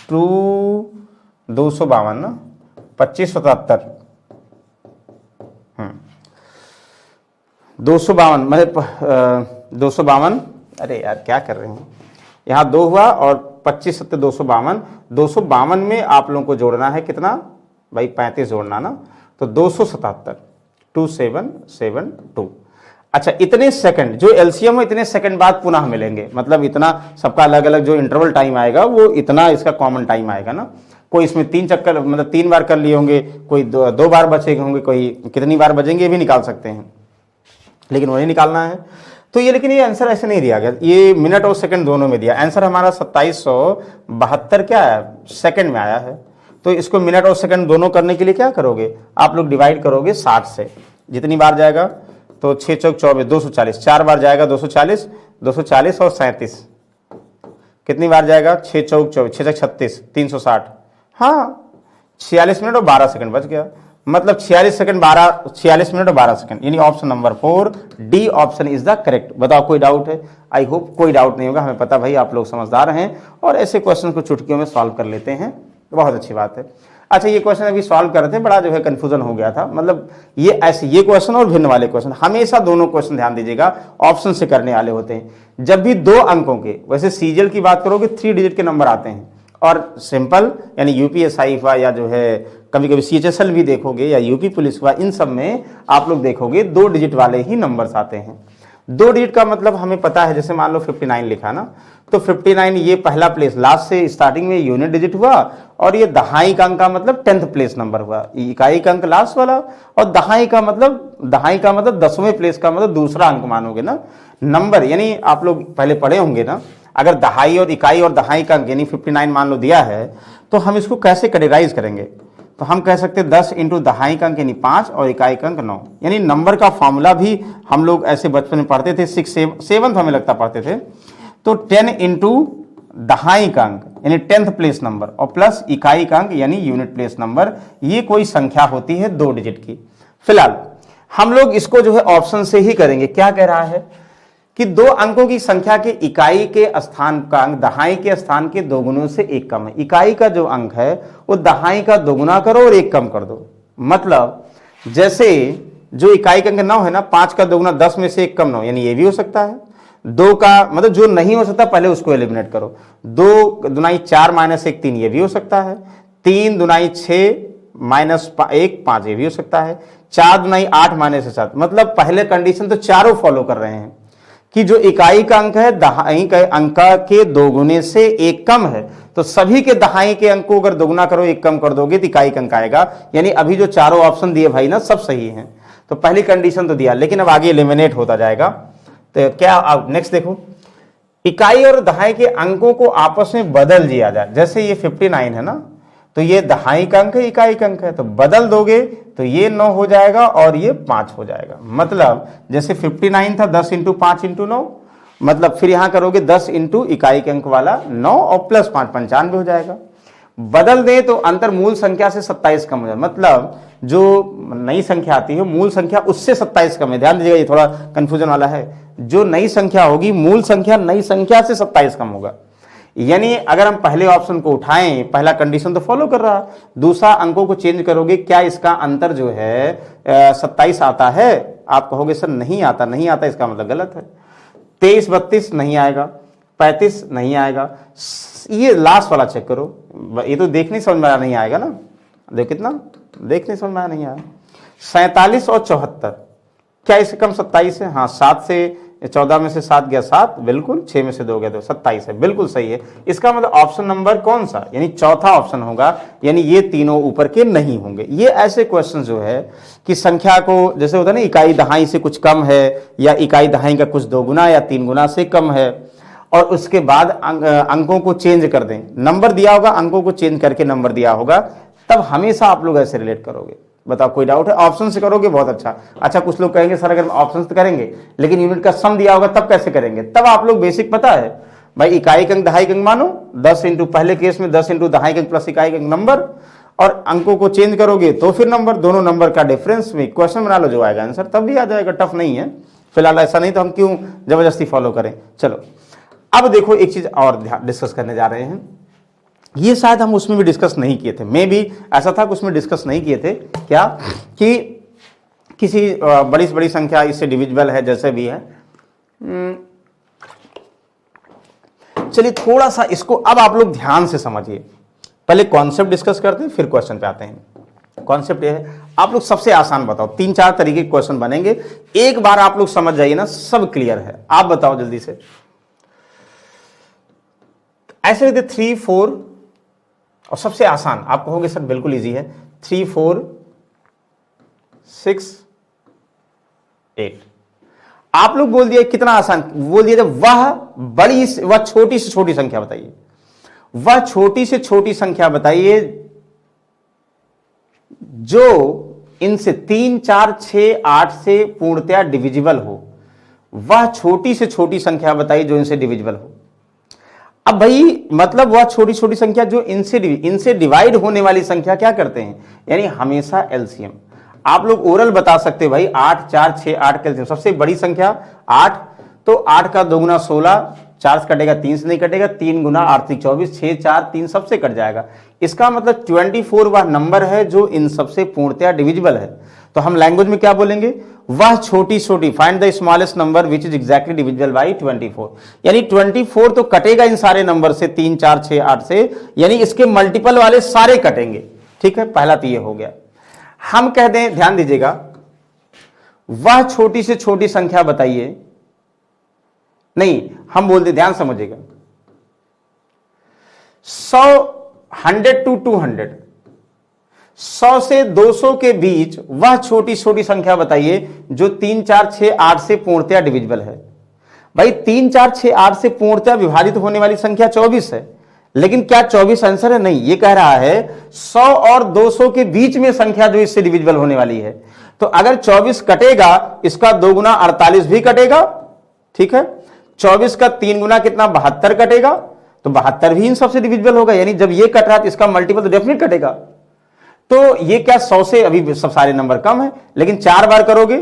252 ना, 25 77 252 मतलब 252। अरे यार क्या कर रहे हैं, यहाँ 2 हुआ और 25 7 252। 252 में आप लोगों को जोड़ना है कितना भाई? 35 जोड़ना ना, तो 277 2772। अच्छा इतने सेकंड जो एलसीएम हो, इतने सेकंड बाद पुनः मिलेंगे, मतलब इतना सबका अलग अलग जो इंटरवल टाइम आएगा वो इतना इसका कॉमन टाइम आएगा ना। कोई इसमें 3 चक्कर मतलब 3 बार कर लिए होंगे, कोई 2 बार बचे होंगे, कोई कितनी बार बचेंगे ये भी निकाल सकते हैं, लेकिन वही निकालना है। तो ये लेकिन ये आंसर ऐसे नहीं दिया गया, ये मिनट और सेकंड दोनों में दिया। आंसर हमारा 2772 क्या है? सेकंड में आया है। तो इसको मिनट और सेकंड दोनों करने के लिए क्या करोगे आप लोग? डिवाइड करोगे 60 से। जितनी बार जाएगा तो 6 चौक 24 240, 4 बार जाएगा 240, 240 और 37 कितनी बार जाएगा? 6 चौक 24, 6 36 360। हाँ 46 मिनट और 12 सेकंड बच गया, मतलब 46 मिनट और 12 सेकंड, यानी option number 4 D option is the correct. बताओ कोई डाउट है? आई होप कोई डाउट नहीं होगा, हमें पता भाई आप लोग समझदार हैं और ऐसे क्वेश्चन को चुटकियों में सॉल्व कर लेते हैं, बहुत अच्छी बात है। अच्छा ये क्वेश्चन अभी सॉल्व कर रहे थे, बड़ा जो है कंफ्यूजन हो गया था, मतलब ये ऐसे ये क्वेश्चन और भिन्न वाले क्वेश्चन, हमेशा दोनों क्वेश्चन ध्यान दीजिएगा ऑप्शन से करने वाले होते हैं। जब भी 2 अंकों के, वैसे सीजीएल की बात करोगे 3 डिजिट के नंबर आते हैं, और सिंपल यानी यूपीएसआई हुआ या जो है कभी कभी सीएचएसएल भी देखोगे या यूपी पुलिस हुआ, इन सब में आप लोग देखोगे 2 डिजिट वाले ही नंबर्स आते हैं। 2 डिजिट का मतलब हमें पता है, जैसे मान लो 59 लिखा ना, तो 59 ये पहला प्लेस लास्ट से स्टार्टिंग में यूनिट डिजिट हुआ, और ये दहाई का अंक का मतलब 10th प्लेस नंबर हुआ, इकाई का अंक लास्ट वाला, और दहाई का मतलब 10वें प्लेस का मतलब दूसरा अंक मानोगे ना नंबर। यानी आप लोग पहले पढ़े होंगे ना, अगर दहाई और इकाई और दहाई का अंक यानी 59 मान लो दिया है, तो हम इसको कैसे कैटेगराइज करेंगे? तो हम कह सकते हैं 10 इंटू दहाई का अंक यानी 5 और इकाई का अंक 9। यानी नंबर का फॉर्मूला भी हम लोग ऐसे बचपन में पढ़ते थे, 7th हमें लगता पढ़ते थे। तो 10 इंटू दहाई का अंक यानी 10th प्लेस नंबर और प्लस इकाई का अंक यानी यूनिट प्लेस नंबर, ये कोई संख्या होती है 2 डिजिट की। फिलहाल हम लोग इसको जो है ऑप्शन से ही करेंगे। क्या कह रहा है कि 2 अंकों की संख्या के इकाई के स्थान का अंक दहाई के स्थान के 2 गुणों से 1 कम है। इकाई का जो अंक है वो दहाई का 2 गुना करो और 1 कम कर दो। मतलब जैसे जो इकाई का अंक 9 है ना, 5 का 2 गुना 10 में से 1 कम 9, यानी ये भी हो सकता है। 2 का मतलब जो नहीं हो सकता पहले उसको एलिमिनेट करो। 2 दुनाई 4 माइनस 1 3, ये भी हो सकता है। 3 दुनाई 6 माइनस 1 5, ये भी हो सकता है। 4 दुनाई 8 माइनस 7, मतलब पहले कंडीशन तो चारों फॉलो कर रहे हैं कि जो इकाई का अंक है दहाई के अंक के 2 गुने से 1 कम है, तो सभी के दहाई के अंक को अगर 2 गुना करो 1 कम कर दोगे तो इकाई का अंक आएगा। यानी अभी जो चारों ऑप्शन दिए भाई ना सब सही हैं, तो पहली कंडीशन तो दिया, लेकिन अब आगे एलिमिनेट होता जाएगा। तो क्या अब नेक्स्ट देखो, इकाई और दहाई के अंकों को आपस में बदल दिया जाए। जैसे ये 59 है ना, तो ये दहाई का अंक है, इकाई का अंक है, तो बदल दोगे तो ये 9 हो जाएगा और ये 5 हो जाएगा। मतलब जैसे 59 था 10 इंटू 5 इंटू 9, मतलब फिर यहां करोगे 10 इंटू इकाई के अंक वाला 9 और प्लस 5 95 हो जाएगा। बदल दें तो अंतर मूल संख्या से 27 कम हो जाए, मतलब जो नई संख्या आती है मूल संख्या उससे 27 कम है। ध्यान दीजिएगा, ये थोड़ा कंफ्यूजन वाला है। जो नई संख्या होगी मूल संख्या नई संख्या से 27 कम होगा। यानी अगर हम पहले ऑप्शन को उठाएं, पहला कंडीशन तो फॉलो कर रहा, दूसरा अंकों को चेंज करोगे, क्या इसका अंतर जो है 27 आता है? आप कहोगे सर नहीं आता, नहीं आता इसका मतलब गलत है। 23 32 नहीं आएगा, 35 नहीं आएगा। ये लास्ट वाला चेक करो, ये तो देखने समझ में नहीं आएगा ना, देखो कितना देखने समझ में नहीं आया। 47 और 74, क्या इससे कम 27 है? हाँ, 7 से 14 में से 7 गया 7, बिल्कुल। 6 में से 2 गया तो 27 है, बिल्कुल सही है। इसका मतलब ऑप्शन नंबर कौन सा, यानी चौथा ऑप्शन होगा, यानी ये तीनों ऊपर के नहीं होंगे। ये ऐसे क्वेश्चन जो है कि संख्या को जैसे होता है ना, इकाई दहाई से कुछ कम है या इकाई दहाई का कुछ 2 गुना या 3 गुना से कम है, और उसके बाद अंकों को चेंज कर दें, नंबर दिया होगा, अंकों को चेंज करके नंबर दिया होगा, तब हमेशा आप लोग ऐसे रिलेट करोगे। बताओ कोई डाउट है? ऑप्शन से करोगे बहुत अच्छा। अच्छा, कुछ लोग कहेंगे सर अगर ऑप्शन से करेंगे लेकिन यूनिट का सम दिया होगा तब कैसे करेंगे? तब आप लोग बेसिक पता है भाई, इकाई का अंक दहाई का अंक मानो 10 इंटू, पहले केस में 10 इंटू दहाई का अंक प्लस इकाई का अंक नंबर, और अंकों को चेंज करोगे तो फिर नंबर, दोनों नंबर का डिफरेंस में क्वेश्चन बना लो, जो आएगा आंसर तब भी आ जाएगा। टफ नहीं है फिलहाल, ऐसा नहीं तो हम क्यों जबरदस्ती फॉलो करें। चलो अब देखो एक चीज और डिस्कस करने जा रहे हैं, ये शायद हम उसमें भी डिस्कस नहीं किए थे, मे भी ऐसा था कि उसमें डिस्कस नहीं किए थे। क्या कि किसी बड़ी से बड़ी संख्या इससे डिविजिबल है, जैसे भी है। चलिए थोड़ा सा इसको अब आप लोग ध्यान से समझिए, पहले कॉन्सेप्ट डिस्कस करते हैं फिर क्वेश्चन पे आते हैं। कॉन्सेप्ट ये है, आप लोग सबसे आसान बताओ, 3-4 तरीके के क्वेश्चन बनेंगे, एक बार आप लोग समझ जाइए ना, सब क्लियर है। आप बताओ जल्दी से, ऐसे लिखते 3 4, और सबसे आसान आप कहोगे सर बिल्कुल इजी है, 3 4 6 8। आप लोग बोल दिया कितना आसान, बोल दिया वह छोटी से छोटी संख्या बताइए, वह छोटी से छोटी संख्या बताइए जो इनसे 3 4 6 8 से पूर्णतया डिविजिबल हो। वह छोटी से छोटी संख्या बताइए जो इनसे डिविजिबल हो। अब भाई मतलब वह छोटी छोटी संख्या जो इनसे डिवाइड होने वाली संख्या क्या करते हैं, यानी हमेशा एलसीएम। आप लोग ओरल बता सकते हैं भाई 8 4 6 8 का एलसीएम, सबसे बड़ी संख्या 8, तो 8 का 2 गुना 16, 4 से कटेगा 3 से नहीं कटेगा, 3 गुना 8 3 24, 6 4 3 सबसे कट जाएगा। इसका मतलब 24 वह नंबर है जो इन सबसे पूर्णतया डिविजिबल है। तो हम लैंग्वेज में क्या बोलेंगे, वह छोटी छोटी, find the smallest number which is exactly divisible by 24। यानी 24 तो कटेगा इन सारे नंबर से, 3 4 6 8 से, यानी इसके मल्टीपल वाले सारे कटेंगे। ठीक है, पहला तो ये हो गया। हम कह दें, ध्यान दीजिएगा, वह छोटी से छोटी संख्या बताइए, नहीं हम बोल दे, ध्यान समझिएगा, 100 टू 200, 100 से 200 के बीच वह छोटी छोटी संख्या बताइए जो 3 4 6 8 से पूर्णतया डिविजिबल है। भाई 3 4 6 8 से पूर्णतया विभाजित होने वाली संख्या 24 है, लेकिन क्या 24 आंसर है? नहीं, ये कह रहा है 100 और 200 के बीच में संख्या जो इससे डिविजिबल होने वाली है। तो अगर 24 कटेगा, इसका 2 गुना 48 भी कटेगा। ठीक है, 24 का 3 गुना कितना, 72 कटेगा, तो 72 भी इन सबसे डिविजिबल होगा। यानी जब ये कट रहा है तो इसका मल्टीपल तो डेफिनेट कटेगा। तो ये क्या 100 से अभी सब सारे नंबर कम है, लेकिन 4 बार करोगे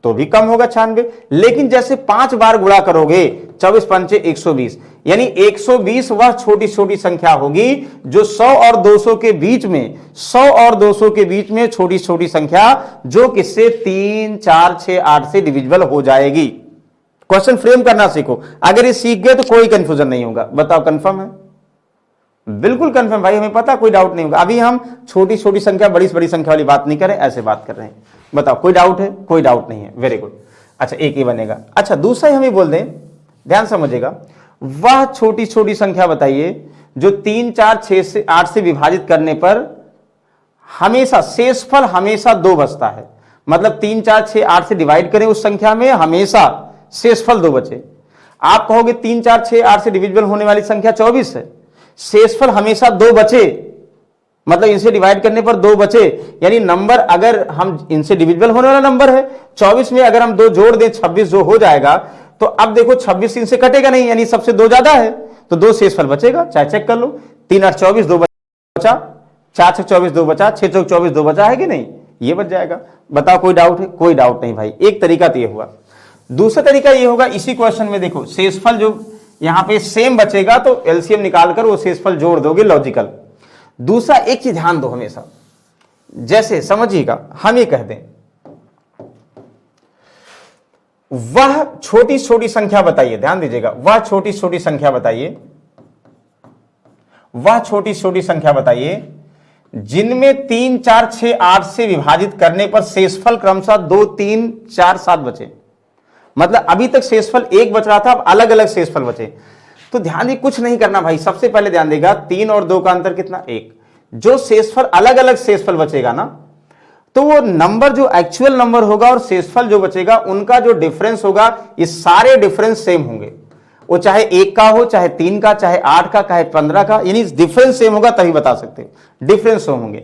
तो भी कम होगा 96, लेकिन जैसे 5 बार गुणा करोगे 24 पंचे 120, यानी 120 वह छोटी छोटी संख्या होगी जो 100 और 200 के बीच में, 100 और 200 के बीच में छोटी छोटी संख्या जो किससे 3 4 6 8 से डिविजिबल हो जाएगी। क्वेश्चन फ्रेम करना सीखो, अगर ये सीख गए तो कोई कंफ्यूजन नहीं होगा। बताओ कंफर्म है? बिल्कुल कंफर्म भाई, हमें पता, कोई डाउट नहीं होगा। अभी हम छोटी छोटी संख्या बड़ी से बड़ी संख्या वाली बात नहीं कर रहे, ऐसे बात कर रहे हैं। बताओ कोई डाउट है? कोई डाउट नहीं है, वेरी गुड। अच्छा, एक ही बनेगा। अच्छा, दूसरा ही हमें बोल दें, ध्यान समझिएगा, वह छोटी छोटी संख्या बताइए जो 3 4 6 से 8 से विभाजित करने पर हमेशा शेषफल हमेशा 2 बचता है। मतलब 3 4 6 8 से डिवाइड करें उस संख्या में, हमेशा शेषफल 2 बचे। आप कहोगे 3 4 6 8 से डिविजिबल होने वाली संख्या 24 है, शेषफल हमेशा 2 बचे, मतलब इनसे डिवाइड करने पर 2 बचे, यानी नंबर अगर हम इनसे डिविजिबल होने वाला नंबर है 24 में अगर हम 2 जोड़ दें 26 जो हो जाएगा, तो अब देखो 26 इनसे कटेगा नहीं, यानी सबसे 2 ज्यादा है, तो 2 शेषफल बचेगा, चाहे चेक कर लो। 3 8 24 2 बचा, 4 6 24 2 बचा, 6 6 24 2 बचा है कि नहीं, ये बच जाएगा। बताओ कोई डाउट है? कोई डाउट नहीं भाई। एक तरीका तो ये हुआ। दूसरा तरीका ये होगा, इसी क्वेश्चन में देखो शेषफल जो यहां पे सेम बचेगा तो एलसीएम निकालकर वो शेषफल जोड़ दोगे, लॉजिकल। दूसरा एक चीज ध्यान दो हमेशा, जैसे समझिएगा, हम ये कह दें वह छोटी छोटी संख्या बताइए, ध्यान दीजिएगा, वह छोटी छोटी संख्या बताइए, वह छोटी छोटी संख्या बताइए जिनमें 3 4 6 8 से विभाजित करने पर शेषफल क्रमशः 2 3 4 7 बचे। मतलब अभी तक शेषफल 1 बच रहा था, अब अलग अलग शेषफल बचे। तो ध्यान दे, कुछ नहीं करना भाई, सबसे पहले ध्यान देगा 3 और 2 का अंतर कितना, 1। जो शेषफल अलग अलग शेषफल बचेगा ना, तो वो नंबर जो एक्चुअल नंबर होगा और शेषफल जो बचेगा उनका जो डिफरेंस होगा, ये सारे डिफरेंस सेम होंगे। वो चाहे 1 का हो, चाहे 3 का, चाहे 8 का, चाहे 15 का, यानी डिफरेंस सेम होगा तभी बता सकते हो, डिफरेंस सेम होंगे।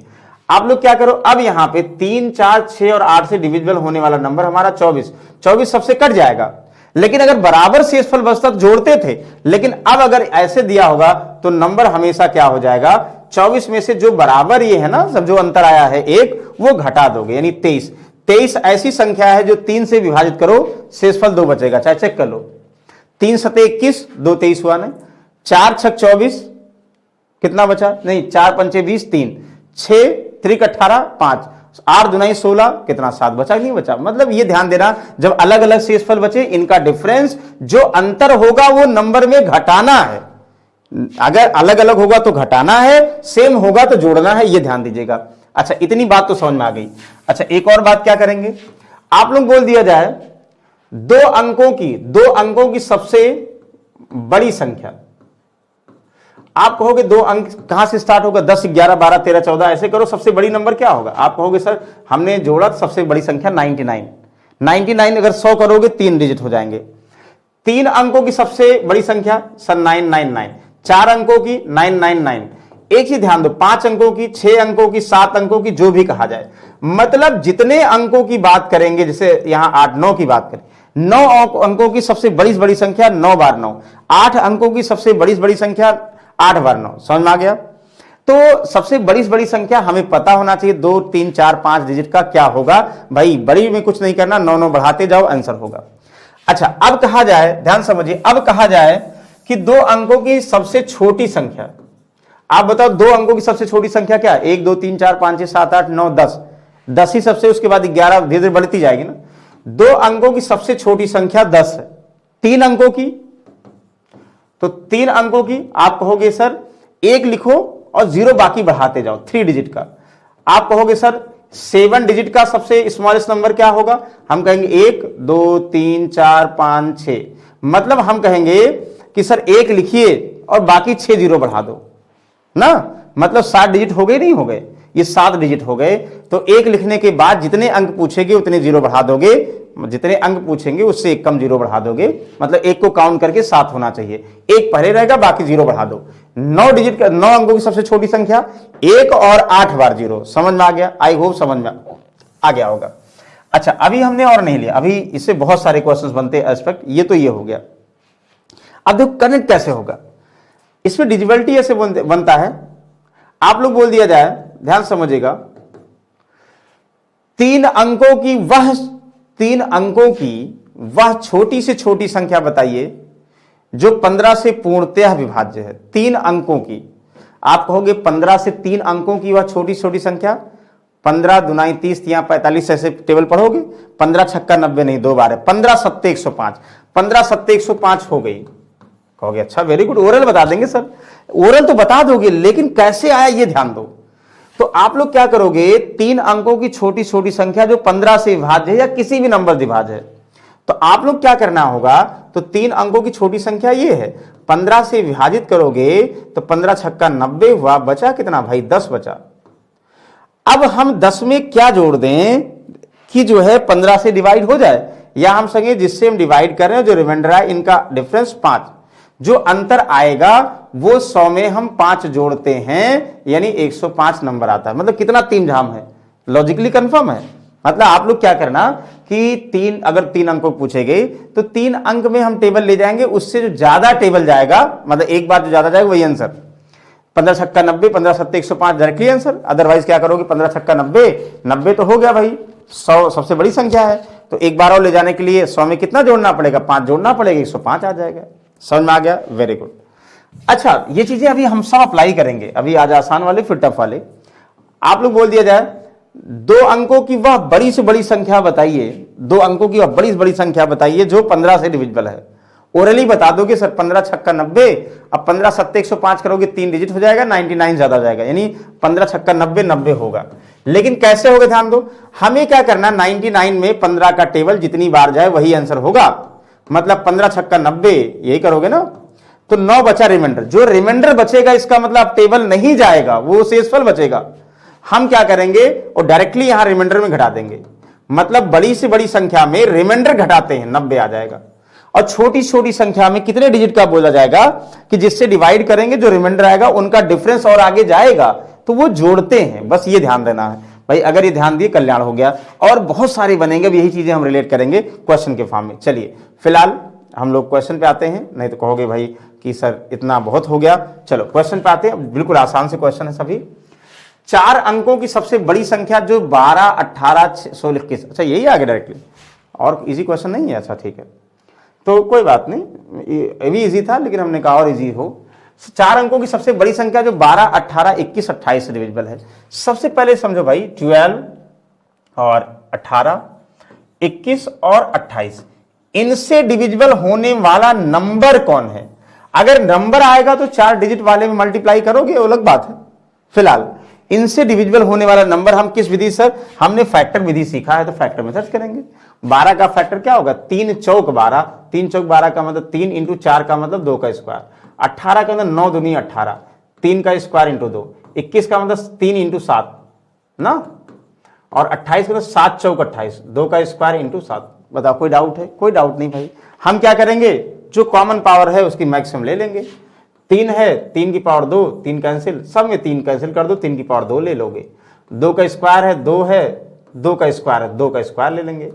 आप लोग क्या करो, अब यहां पे 3 4 6 और 8 से डिविजिबल होने वाला नंबर हमारा 24 सबसे कट जाएगा। लेकिन अगर बराबर शेषफल बचता तो जोड़ते थे, लेकिन अब अगर ऐसे दिया होगा तो नंबर हमेशा क्या हो जाएगा, 24 में से जो बराबर ये है ना, सब जो अंतर आया है 1, वो घटा दोगे, यानी 23। 23 ऐसी संख्या है जो 3 से विभाजित करो शेषफल 2 बचेगा, चाहे चेक कर लो। 3 7 21, 2 23 हुआ ना, 4 6 24 कितना बचा, नहीं 4 5 20 3, 6 3 18 5, 8 2 16 कितना, 7 बचा नहीं बचा। मतलब ये ध्यान देना, जब अलग अलग शेषफल बचे इनका डिफरेंस जो अंतर होगा वो नंबर में घटाना है। अगर अलग अलग होगा तो घटाना है, सेम होगा तो जोड़ना है, ये ध्यान दीजिएगा। अच्छा, इतनी बात तो समझ में आ गई। अच्छा, एक और बात क्या करेंगे, आप लोग बोल दिया जाए 2 अंकों की सबसे बड़ी संख्या। आप कहोगे 2 अंक कहां से स्टार्ट होगा, 10 11 12 13 14, ऐसे करो, सबसे बड़ी नंबर क्या होगा। आप कहोगे सर हमने जोड़ा सबसे बड़ी संख्या 99 अगर 100 करोगे 3 डिजिट हो जाएंगे। 3 अंकों की सबसे बड़ी संख्या सर 999, 4 अंकों की 999। एक ही ध्यान दो, 5 अंकों की, 6 अंकों की, 7 अंकों की, जो भी कहा जाए, मतलब जितने अंकों की बात करेंगे, जैसे यहां 8 9 की बात करें, 9 अंकों की सबसे बड़ी संख्या 9 बार 9, 8 अंकों की सबसे बड़ी संख्या 8 बार 9। समझ में आ गया। तो सबसे बड़ी संख्या हमें पता होना चाहिए 2 3 4 5 डिजिट का क्या होगा भाई, बड़ी में कुछ नहीं करना, 9 9 बढ़ाते जाओ, आंसर होगा। अच्छा, अब कहा जाए, ध्यान समझिए, अब कहा जाए कि 2 अंकों की सबसे छोटी संख्या। आप बताओ 2 अंकों की सबसे छोटी संख्या क्या है, 1 2 3 4 5 6 7 8 9 10, 10 ही सबसे, उसके बाद 11 धीरे धीरे बढ़ती जाएगी ना। 2 अंकों की सबसे छोटी संख्या 10 है। 3 अंकों की, तो 3 अंकों की आप कहोगे सर 1 लिखो और 0 बाकी बढ़ाते जाओ, 3 डिजिट का। आप कहोगे सर 7 डिजिट का सबसे स्मॉलेस्ट नंबर क्या होगा, हम कहेंगे 1 2 3 4 5 6। मतलब हम कहेंगे कि सर 1 लिखिए और बाकी 6 0 बढ़ा दो ना, मतलब 7 डिजिट हो गए, नहीं हो गए, ये 7 डिजिट हो गए। तो 1 लिखने के बाद जितने अंक पूछेंगे उतने 0 बढ़ा दोगे, जितने अंक पूछेंगे उससे 1 कम 0 बढ़ा दोगे, मतलब 1 को काउंट करके 7 होना चाहिए, 1 पहले रहेगा, बाकी 0 बढ़ा दो। 9 डिजिट का, 9 अंकों की सबसे छोटी संख्या 1 और 8 बार 0। समझ में आ गया, आई होप समझ में आ गया होगा। अच्छा, अभी हमने और नहीं लिया, अभी इससे बहुत सारे क्वेश्चंस बनते हैं एस्पेक्ट, ये तो ये हो गया। अब देखो कनेक्ट कैसे होगा, इसमें डिजिबिलिटी ऐसे बनता है। आप लोग बोल दिया जाए, ध्यान समझिएगा, 3 अंकों की वह छोटी से छोटी संख्या बताइए जो 15 से पूर्णतः विभाज्य है। 3 अंकों की, आप कहोगे 15 से 3 अंकों की वह छोटी छोटी संख्या, 15 दूनाई 30 या 45, ऐसे टेबल पढ़ोगे, 15 छक्का 90 नहीं, 2 बार है, 15 7 105, 15 7 105 हो गई। कहोगे अच्छा वेरी गुड, ओरल बता देंगे सर, ओरल तो बता दोगे, लेकिन कैसे आया ये ध्यान दो। तो आप लोग क्या करोगे, 3 अंकों की छोटी छोटी संख्या जो 15 से विभाज्य है या किसी भी नंबर विभाज्य है, तो आप लोग क्या करना होगा, तो 3 अंकों की छोटी संख्या ये है, 15 से विभाजित करोगे तो 15 छक्का 90 हुआ, बचा कितना भाई, 10 बचा। अब हम 10 में क्या जोड़ दें कि जो है 15 से डिवाइड हो जाए, या हम संगे जिससे हम डिवाइड कर रहे हैं जो रिमाइंडर है इनका डिफरेंस 5, जो अंतर आएगा वो 100 में हम 5 जोड़ते हैं, यानी 105 नंबर आता है। मतलब कितना तीन झाम है, लॉजिकली कंफर्म है। मतलब आप लोग क्या करना कि अगर 3 अंकों पूछे गए तो 3 अंक में हम टेबल ले जाएंगे, उससे जो ज्यादा टेबल जाएगा, मतलब एक बार जो ज्यादा जाएगा वही आंसर। 15 छक्का 90, 15 सत्ते 105 डायरेक्टली आंसर। अदरवाइज क्या करोगे, 15 छक्का 90, 90 तो हो गया भाई, 100 सबसे बड़ी संख्या है, तो एक बार और ले जाने के लिए 100 में कितना जोड़ना पड़ेगा, 5 जोड़ना पड़ेगा, 105 आ जाएगा। समझ में आ गया, वेरी गुड। अच्छा, ये चीजें अभी हम सब अप्लाई करेंगे, अभी आज आसान वाले फिर टफ वाले। आप लोग बोल दिया जाए 2 अंकों की वह बड़ी से बड़ी संख्या बताइए, 2 अंकों की वह बड़ी से बड़ी संख्या बताइए जो 15 से डिविजिबल है। ओरली बता दोगे सर 15 छक्का 90, अब 15 सत्ते 105 करोगे 3 डिजिट हो जाएगा, 99 ज्यादा जाएगा, यानी 15 छक्का 90 90 होगा। लेकिन कैसे होगा ध्यान दो, हमें क्या करना, 99 में 15 का टेबल जितनी बार जाए वही आंसर होगा। मतलब 15 छक्का 90 यही करोगे ना, तो 9 बचा रिमाइंडर, जो रिमाइंडर बचेगा इसका मतलब टेबल नहीं जाएगा, वो शेषफल बचेगा। हम क्या करेंगे, और डायरेक्टली यहां रिमाइंडर में घटा देंगे। मतलब बड़ी से बड़ी संख्या में रिमाइंडर घटाते हैं, 90 आ जाएगा। और छोटी छोटी संख्या में कितने डिजिट का बोला जाएगा कि जिससे डिवाइड करेंगे जो रिमाइंडर आएगा उनका डिफरेंस और आगे जाएगा, तो वो जोड़ते हैं। बस ये ध्यान देना है भाई, अगर ये ध्यान दिए कल्याण हो गया। और बहुत सारे बनेंगे, यही चीजें हम रिलेट करेंगे क्वेश्चन के फॉर्म में। चलिए फिलहाल हम लोग क्वेश्चन पे आते हैं, नहीं तो कहोगे भाई कि सर इतना बहुत हो गया। चलो क्वेश्चन पे आते हैं, बिल्कुल आसान से क्वेश्चन है सभी। 4 अंकों की सबसे बड़ी संख्या जो 12, 18, 16, 21, अच्छा यही आ गया डायरेक्टली, और इजी क्वेश्चन नहीं है। अच्छा ठीक है, तो कोई बात नहीं, ये भी इजी था लेकिन हमने कहा और इजी हो। 4 अंकों की सबसे बड़ी संख्या जो 12, 18, 21, 28 से डिविजिबल है। सबसे पहले समझो भाई 12 और 18, 21 और 28, इनसे डिविजिबल होने वाला नंबर कौन है। अगर नंबर आएगा तो 4 डिजिट वाले में मल्टीप्लाई करोगे, वो अलग बात है। फिलहाल इनसे डिविजिबल होने वाला नंबर हम किस विधि सर, हमने फैक्टर विधि सीखा है, तो फैक्टर मेथड करेंगे। 12 का फैक्टर क्या होगा, 3 चौक 12, 3 चौक 12 का मतलब 3 इंटू 4 का मतलब 2 का स्क्वायर। 18 का मतलब 9 दूनी 18, 3 का स्क्वायर इंटू 2। 21 का मतलब 3 इंटू 7 ना, और 28 का मतलब 7 चौक 28, 2 का स्क्वायर इंटू 7। बताओ कोई डाउट है, कोई डाउट नहीं भाई। हम क्या करेंगे, जो कॉमन पावर है उसकी मैक्सिमम ले लेंगे। 3 है, 3 की पावर 2, 3 कैंसिल, सब में 3 कैंसिल कर दो, 3 की पावर 2 ले लोगे। 2 का स्क्वायर है 2 है, 2 का स्क्वायर है 2 का स्क्वायर ले लेंगे।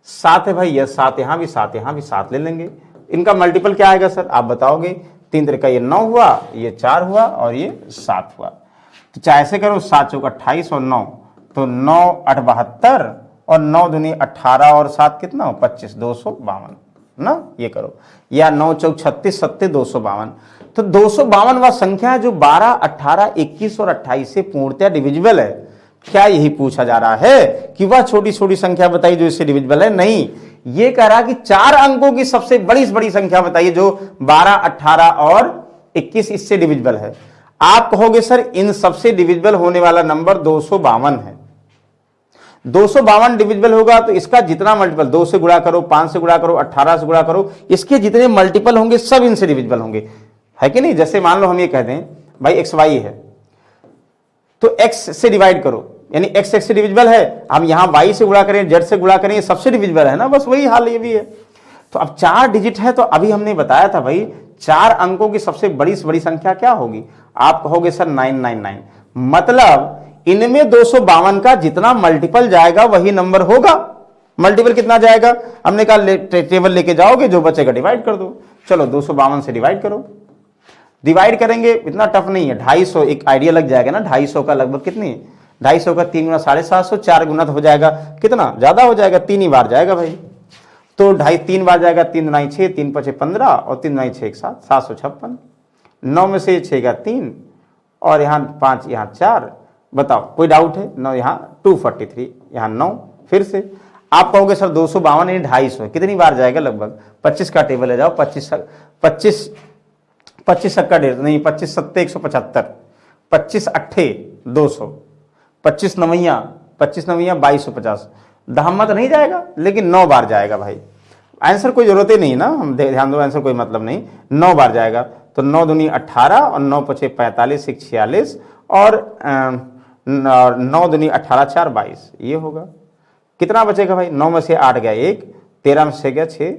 7 है भाई, यह 7 यहां भी 7 यहां भी 7 ले लेंगे। इनका मल्टीपल क्या आएगा सर, आप बताओगे। 3 तरीका ये 9 हुआ, ये 4 हुआ और ये 7 हुआ। तो चाहे ऐसे करो, 7 चौक 28 और 9, तो 9 8 72 और 9 दूनी 18 और 7 कितना हो 25, 252 ना, ये करो। या 9 चौक 36 सत्ते 252। तो 252 वह संख्या है जो 12, 18, 21 और 28 से पूर्णतः डिविजिबल है। क्या यही पूछा जा रहा है कि वह छोटी छोटी संख्या बताइए जो इससे डिविजिबल है, नहीं। ये कह रहा कि 4 अंकों की सबसे बड़ी से बड़ी संख्या बताइए जो 12, 18 और 21 इससे डिविजिबल है। आप कहोगे सर इन सबसे डिविजिबल होने वाला नंबर 252 है। 252 डिविजिबल होगा तो इसका जितना मल्टीपल, 2 से गुणा करो, 5 से गुणा करो, 18 से गुणा करो, इसके जितने मल्टीपल होंगे सब इनसे डिविजिबल होंगे, है कि नहीं। जैसे मान लो हम ये कह दें भाई एक्स वाई है, तो एक्स से डिवाइड करो, यानी एक्स एक्स से डिविजिबल है। हम यहां वाई से गुणा करें, जेड से गुणा करें, ये सबसे डिविजिबल है ना, बस वही हाल ये भी है। तो अब 4 डिजिट है, तो अभी हमने बताया था भाई 4 अंकों की सबसे बड़ी से बड़ी संख्या क्या होगी। आप कहोगे सर 999, मतलब इनमें 252 का जितना मल्टीपल जाएगा वही नंबर होगा। मल्टीपल कितना जाएगा, हमने कहा टेबल लेके जाओगे, जो बचेगा डिवाइड कर दो। चलो 252 से डिवाइड करो, डिवाइड करेंगे, इतना टफ नहीं है। 250 एक आइडिया लग जाएगा ना, 250 का लगभग कितनी, 250 का 3 गुना 750, 4 गुना तो हो जाएगा कितना, ज्यादा हो जाएगा, 3 ही बार जाएगा भाई। तो 3 बार जाएगा, 3 9 6, 3 5 15 और 3 9 6 7, 756। 9 में से 6 का 3 और यहाँ 5 यहाँ 4। बताओ कोई डाउट है, 9 यहाँ 243, यहाँ 9। फिर से आप कहोगे सर 252 यानी 250 कितनी बार जाएगा, लगभग 25 का टेबल ले जाओ। 25 का डेढ़ नहीं, 25 सत्ते 175, 25 अट्ठे 200, 25 नवैया 2250। दहम्मत नहीं जाएगा, लेकिन 9 बार जाएगा भाई। आंसर कोई जरूरत ही नहीं ना, हम ध्यान दो, आंसर कोई मतलब नहीं, 9 बार जाएगा। तो 9 दूनी 18 और 9 पचे 45, 1 46 और 9 दूनी 18 4 22, ये होगा। कितना बचेगा भाई, 9 में से 8 गया 1, 13 में से गया 6,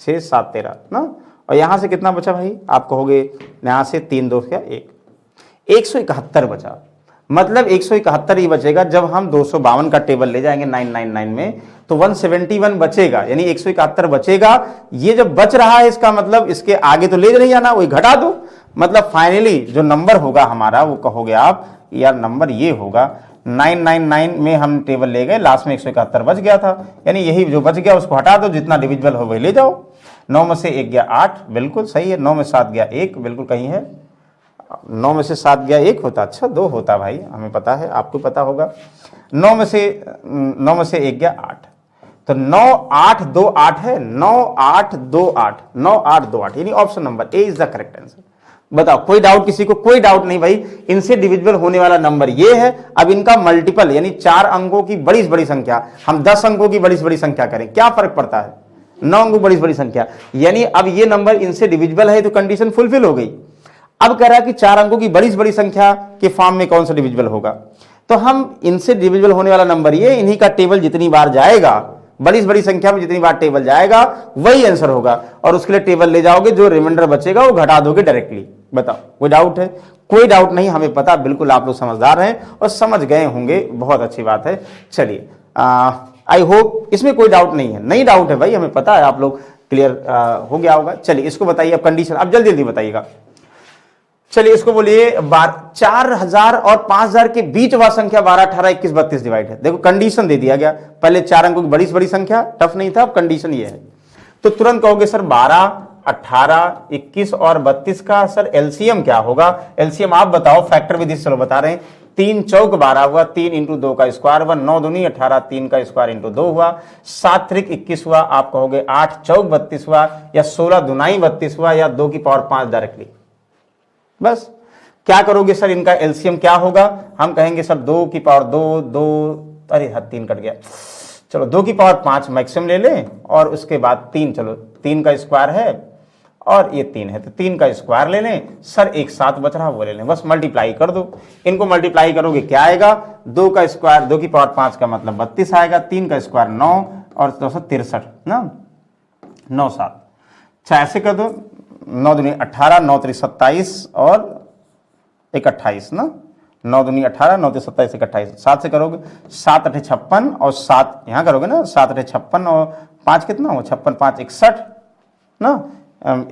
6 7 13 ना, और यहां से कितना बचा भाई, आप कहोगे यहां से 3 2 क्या 1, 171 बचा। मतलब 171 ही बचेगा। जब हम 252 का टेबल ले जाएंगे 999 में तो 171 बचेगा, यानी 171 बचेगा। ये जब बच रहा है इसका मतलब इसके आगे तो ले नहीं जाना, वही घटा दो। मतलब फाइनली जो नंबर होगा हमारा वो कहोगे आप यार नंबर ये होगा 999 में हम टेबल ले गए, लास्ट में 171 बच गया था, यानी यही जो बच गया उसको हटा दो, जितना डिविजिबल हो वही ले जाओ। 9 में से 1 गया 8, बिल्कुल सही है। 9 में 7 गया 1, बिल्कुल कहीं है 9 में से 7 गया 1 होता, अच्छा 2 होता भाई, हमें पता है, आपको पता होगा। 9 में से 1 गया 8, तो 9 8 2 8 है, 9 8 2 8, 9 8 2 8, यानी option number A is the correct answer. बताओ कोई डाउट किसी को? कोई डाउट नहीं भाई, इनसे डिविजिबल होने वाला नंबर ये है। अब इनका मल्टीपल यानी 4 अंकों की बड़ी से बड़ी संख्या, हम 10 अंकों की बड़ी से बड़ी संख्या करें, क्या फर्क पड़ता है? 9 अंकों की बड़ी से बड़ी संख्या, यानी अब ये नंबर इनसे डिविजिबल है तो कंडीशन फुलफिल हो गई। अब कह रहा है कि 4 अंकों की बड़ी से बड़ी संख्या के फॉर्म में कौन सा डिविजिबल होगा, तो हम इनसे डिविजिबल होने वाला नंबर ये, इन्हीं का टेबल जितनी बार जाएगा, बड़ी से बड़ी संख्या में जितनी बार टेबल जाएगा वही आंसर होगा, और उसके लिए टेबल ले जाओगे, जो रिमाइंडर बचेगा वो घटा दोगे डायरेक्टली। बताओ कोई डाउट है? कोई डाउट नहीं, हमें पता, बिल्कुल आप लोग समझदार हैं और समझ गए होंगे, बहुत अच्छी बात है। चलिए आई होप इसमें कोई डाउट नहीं है। नहीं डाउट है भाई, हमें पता है आप लोग क्लियर हो गया होगा। चलिए इसको बताइए अब कंडीशन, अब जल्दी जल्दी बताइएगा। चलिए इसको बोलिए 4000 और 5000 के बीच वह संख्या 12 18 21 32 डिवाइड है। देखो कंडीशन दे दिया गया, पहले 4 अंकों की बड़ी से बड़ी संख्या, टफ नहीं था, अब कंडीशन ये है। तो तुरंत कहोगे सर 12 18 21 और 32 का सर एलसीएम क्या होगा? एलसीएम आप बताओ, फैक्टर विधि से चलो बता रहे हैं। 3 चौक 12 हुआ, 3 इंटू 2 का स्क्वायर हुआ, 9 दूनी 18, 3 का स्क्वायर इंटू 2 हुआ, 7 त्रिक 21 हुआ, आप कहोगे 8 चौक 32 हुआ, या 16 दुनाई 32 हुआ, या 2 की पावर 5 डायरेक्टली। बस क्या करोगे सर, इनका एलसीएम क्या होगा? हम कहेंगे सर 2 की पावर 2 2, अरे 3 कट गया, चलो 2 की पावर 5 मैक्सिमम ले लें, और उसके बाद 3, चलो 3 का स्क्वायर है और ये 3 है तो 3 का स्क्वायर ले लें। सर एक 7 बच रहा वो ले लें, बस मल्टीप्लाई कर दो। इनको मल्टीप्लाई करोगे क्या आएगा? 2 का स्क्वायर 2 की पावर 5 का मतलब 32 आएगा, 3 का स्क्वायर 9 और 263 ना, 9 7। अच्छा ऐसे कर दो, 9 दूनी 18, 9 त्रिक 27 और 1 28 ना, 9 दूनी 18, 9 त्रिक 27 1 28, 7 से करोगे 7 8 56 और 7 यहाँ करोगे ना, 7 8 56 और 5 कितना हो, 56 5 61 ना,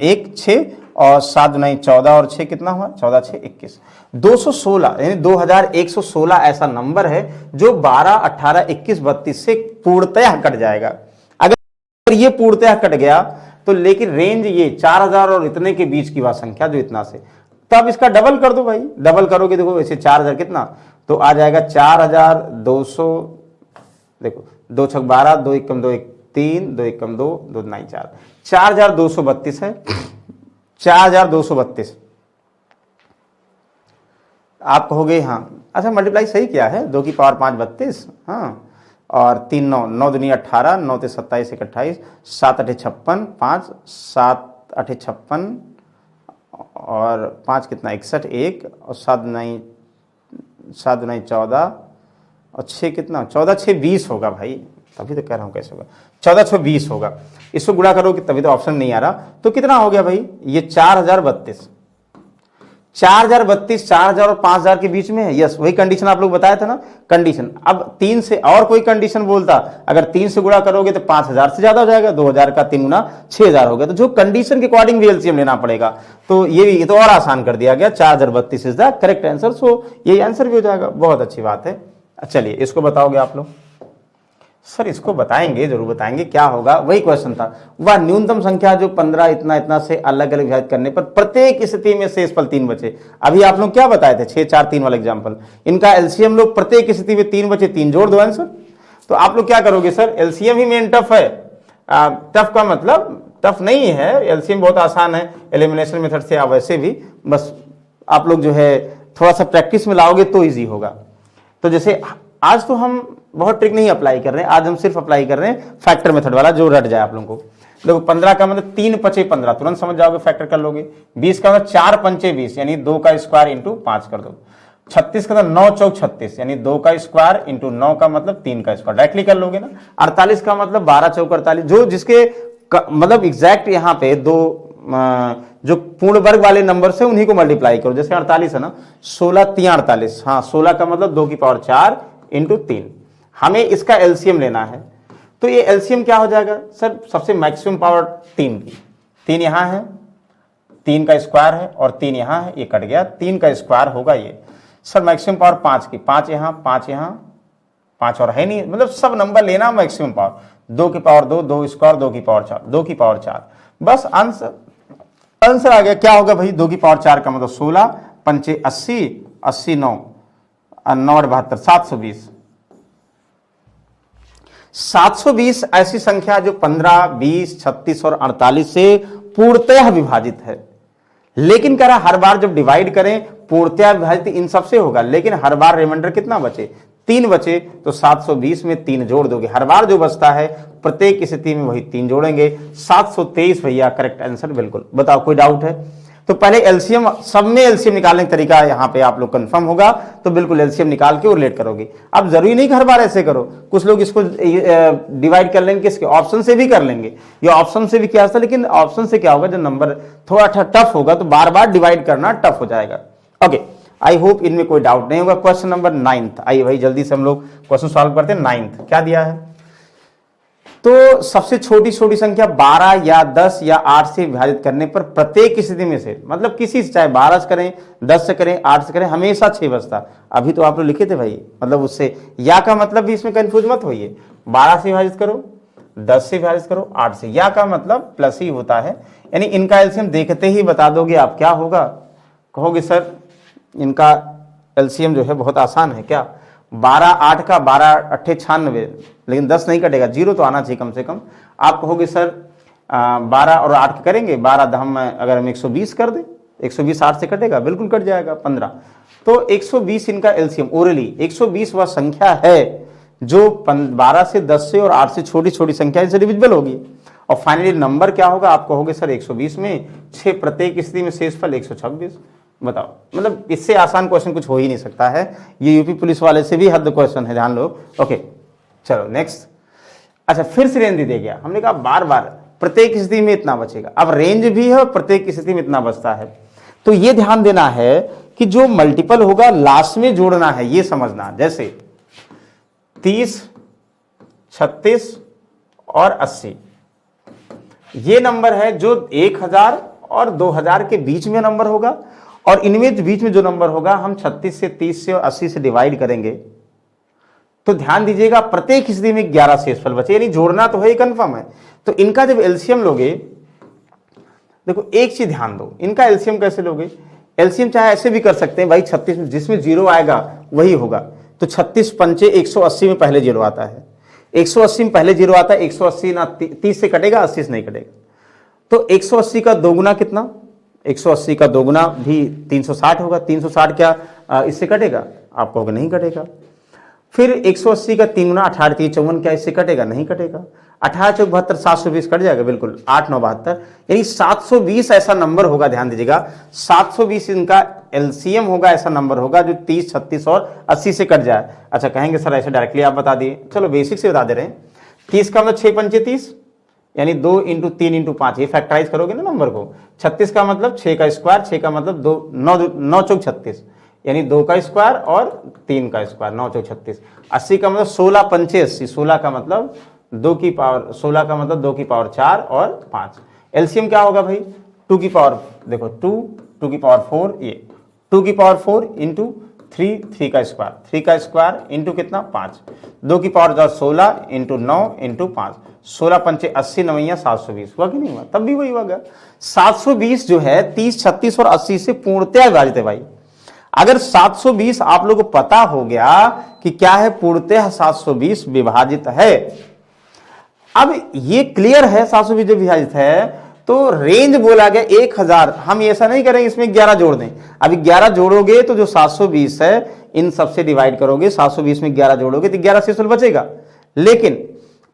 1 6 और 7 दूनी 14 और 6 कितना हुआ, 14 6 21, 216 यानी 2116 ऐसा नंबर है जो 12 18 21 32 से पूर्णतः कट जाएगा। अगर ये पूर्णतः कट गया तो, लेकिन रेंज ये 4000 और इतने के बीच की वह संख्या जो इतना से, तब इसका डबल कर दो भाई। डबल करोगे देखो वैसे 4000 कितना तो आ जाएगा 4200, देखो 2 छक 12, 2 एकम 2 1 3, 2 एकम 2 2 9 4, 4232 है, 4232। आप कहोगे हाँ अच्छा मल्टीप्लाई सही क्या है, 2 की पावर 5 32, हाँ, और 3 9 9 दूनी 18, 9 ते 27 1 28, 7 8 56 5, 7 8 56 और 5 कितना 61 1 और 7 9 14 और 6 कितना 14 6 20 होगा भाई, तभी तो कह रहा हूँ कैसे होगा, 14 6 20 होगा। इसको गुणा करो कि तभी तो ऑप्शन नहीं आ रहा, तो कितना हो गया भाई ये 4032, 4032 4000 और 5000 के बीच में है। यस वही कंडीशन आप लोग बताया था ना कंडीशन। अब 3 से और कोई कंडीशन बोलता, अगर 3 से गुणा करोगे तो 5000 से ज्यादा हो जाएगा, 2000 का 3 गुना 6000 हो गया, तो जो कंडीशन के अकॉर्डिंग भी एलसीएम लेना पड़ेगा। तो ये तो और आसान कर दिया गया, 4032 इज द करेक्ट आंसर। सो यही आंसर भी हो जाएगा, बहुत अच्छी बात है। चलिए इसको बताओगे आप लोग? सर इसको बताएंगे, जरूर बताएंगे। क्या होगा, वही क्वेश्चन था, वह न्यूनतम संख्या जो 15 इतना इतना से अलग अलग विभाजित करने पर प्रत्येक स्थिति में शेष फल 3 बचे। अभी आप लोग क्या बताए थे 6 4 3 वाला एग्जांपल, इनका एलसीएम लोग प्रत्येक स्थिति में 3 बचे, 3 जोड़ दो आंसर। तो आप लोग क्या करोगे सर, एलसीएम ही मेन टफ है। टफ का मतलब टफ नहीं है, एलसीएम बहुत आसान है, एलिमिनेशन मेथड से आप वैसे भी बस आप लोग जो है थोड़ा सा प्रैक्टिस में लाओगे तो ईजी होगा। तो जैसे आज तो हम बहुत ट्रिक नहीं अप्लाई कर रहे हैं, आज हम सिर्फ अप्लाई कर रहे हैं फैक्टर मेथड वाला, जो रट जाए आप लोगों को। देखो 15 का मतलब 3 5 15, तुरंत समझ जाओगे, फैक्टर कर लोगे। 20 का मतलब 4 5 20 यानी 2 का स्क्वायर इंटू 5 कर दो। 36 का मतलब 9 चौक 36 यानी 2 का स्क्वायर इंटू 9 का मतलब 3 का स्क्वायर, डायरेक्टली कर लोगे ना। 48 का मतलब 12 चौक 48, जो जिसके मतलब एग्जैक्ट यहाँ पे 2 जो पूर्ण वर्ग वाले नंबर से उन्हीं को मल्टीप्लाई करो। जैसे 48 है ना, 16 3 48, हाँ 16 का मतलब 2 की पावर 4 इंटू 3। हमें इसका एलसीएम लेना है, तो ये एलसीएम क्या हो जाएगा सर, सबसे मैक्सिमम पावर 3 की, 3 यहाँ है, 3 का स्क्वायर है और 3 यहाँ है, ये कट गया, 3 का स्क्वायर होगा ये सर मैक्सिमम पावर 5 की, 5 यहाँ 5 यहाँ 5 और है नहीं, मतलब सब नंबर लेना मैक्सिमम पावर, 2 की पावर 2, 2 स्क्वायर 2 की पावर 4, 2 की पावर 4, बस आंसर आ गया। क्या होगा भाई, 2 की पावर 4 का मतलब 16, 5 80, 80 9 9 72, 720। 720 ऐसी संख्या जो 15, 20, 36 और 48 से पूर्णतः विभाजित है। लेकिन कह रहा हर बार जब डिवाइड करें पूर्णतः विभाजित इन सबसे होगा, लेकिन हर बार रिमाइंडर कितना बचे, 3 बचे, तो 720 में 3 जोड़ दोगे, हर बार जो बचता है प्रत्येक स्थिति में वही 3 जोड़ेंगे, 723 भैया करेक्ट आंसर। बिल्कुल, बताओ कोई डाउट है? तो पहले एलसीएम, सब में एलसीएम निकालने का तरीका यहाँ पे आप लोग कंफर्म होगा, तो बिल्कुल एलसीएम निकाल के और रिलेट करोगे। अब जरूरी नहीं कि हर बार ऐसे करो, कुछ लोग इसको डिवाइड कर लेंगे किसके, ऑप्शन से भी कर लेंगे, ये ऑप्शन से भी किया था, लेकिन ऑप्शन से क्या होगा, जब नंबर थोड़ा टफ होगा तो बार बार डिवाइड करना टफ हो जाएगा। ओके, आई होप इनमें कोई डाउट नहीं होगा। क्वेश्चन नंबर 9, आइए भाई जल्दी से हम लोग क्वेश्चन सॉल्व करते हैं। 9 क्या दिया है, तो सबसे छोटी संख्या 12 या 10 या 8 से विभाजित करने पर प्रत्येक स्थिति में से, मतलब किसी से, चाहे 12 से करें, 10 से करें, 8 से करें, हमेशा 6 बचता। अभी तो आप लोग लिखे थे भाई, मतलब उससे या का मतलब भी इसमें कंफ्यूज मत होइए, 12 से विभाजित करो, 10 से विभाजित करो, 8 से, या का मतलब प्लस ही होता है, यानी इनका एलसीएम देखते ही बता दोगे आप। क्या होगा, कहोगे सर इनका एलसीएम जो है बहुत आसान है क्या, 12 8 का 12 8 96, लेकिन 10 नहीं कटेगा, 0 तो आना चाहिए कम से कम। आप कहोगे सर 12 और 8 करेंगे, 12 हम अगर हम 120 कर दें, 120 8 से कटेगा, बिल्कुल कट जाएगा 15, तो 120 इनका एलसीएम ओरली 120 वह संख्या है जो 12 से 10 से और 8 से छोटी संख्या से डिविजिबल होगी। और फाइनली नंबर क्या होगा, आप कहोगे सर 120 में 6 प्रत्येक स्थिति में शेषफल 126। बताओ, मतलब इससे आसान क्वेश्चन कुछ हो ही नहीं सकता है, ये यूपी पुलिस वाले से भी हद क्वेश्चन है, ध्यान लो। ओके चलो नेक्स्ट। अच्छा, फिर से रेंज दे गया, हमने कहा बार बार प्रत्येक स्थिति में इतना बचेगा, अब रेंज भी है प्रत्येक स्थिति में इतना बचता है, तो ये ध्यान देना है कि जो मल्टीपल होगा लास्ट में जोड़ना है, ये समझना। जैसे 30, 36 और 80 ये नंबर है जो 1000 और 2000 के बीच में नंबर होगा, और इनमें बीच में जो नंबर होगा हम 36 से 30 से और 80 से डिवाइड करेंगे, तो ध्यान दीजिएगा प्रत्येक स्थिति में 11 शेषफल बचे, यानी जोड़ना तो है कंफर्म है। तो इनका जब एलसीएम लोगे, देखो एक चीज ध्यान दो, इनका एलसीएम कैसे लोगे, एलसीएम चाहे ऐसे भी कर सकते हैं भाई, 36 में जिसमें 0 आएगा वही होगा, तो 36 पंचे 180 में पहले 0 आता है, 180 में पहले 0 आता है, 180 ना 30 से कटेगा, 80 से नहीं कटेगा, तो 180 का दोगुना कितना, 180 का दोगुना भी 360 होगा, 360 क्या इससे कटेगा, आप कहोगे नहीं कटेगा। फिर 180 का 3 गुना 18 3 54, क्या इससे कटेगा, नहीं कटेगा। 18 चौक 72, 720 कट जाएगा, बिल्कुल 8 9 72, यानी 720 ऐसा नंबर होगा, ध्यान दीजिएगा 720 इनका एलसीएम होगा, ऐसा नंबर होगा जो 30 36 और 80 से कट जाए। अच्छा कहेंगे सर ऐसे डायरेक्टली आप बता दिए, चलो बेसिक से बता दे रहे हैं। 30 का मतलब 6 पंचे 30, यानी 2 इंटू 3 इंटू 5, ये फैक्टराइज करोगे ना नंबर को। 36 का मतलब 6 का स्क्वायर, 6 का मतलब 2 9 चौक 36, यानी 2 का स्क्वायर और 3 का स्क्वायर, 9 चौक 36। 80 का मतलब 16 पंचे 80, 16 का मतलब 2 की पावर, 16 का मतलब 2 की पावर 4 और 5। एलसीएम क्या होगा भाई, 2 की पावर, देखो 2 की पावर 4, ये 2 की पावर 4 इंटू 3 का स्क्वायर, 3 का स्क्वायर इंटू कितना 5, 2 की पावर 16 इंटू 9 इंटू 5, 16 पंचे 80 9 720, हुआ कि नहीं हुआ, तब भी वही होगा। 720 जो है 30 36 और 80 से पूर्णतः विभाजित है भाई। अगर 720 आप लोगों को पता हो गया कि क्या है, पूर्णतः 720 विभाजित है, अब ये क्लियर है 720 जो विभाजित है, तो रेंज बोला गया 1000, हम ऐसा नहीं करेंगे इसमें 11 जोड़ दें। अभी 11 जोड़ोगे तो जो 720 है इन सबसे डिवाइड करोगे, 720 में 11 जोड़ोगे तो 11 शेषफल बचेगा। लेकिन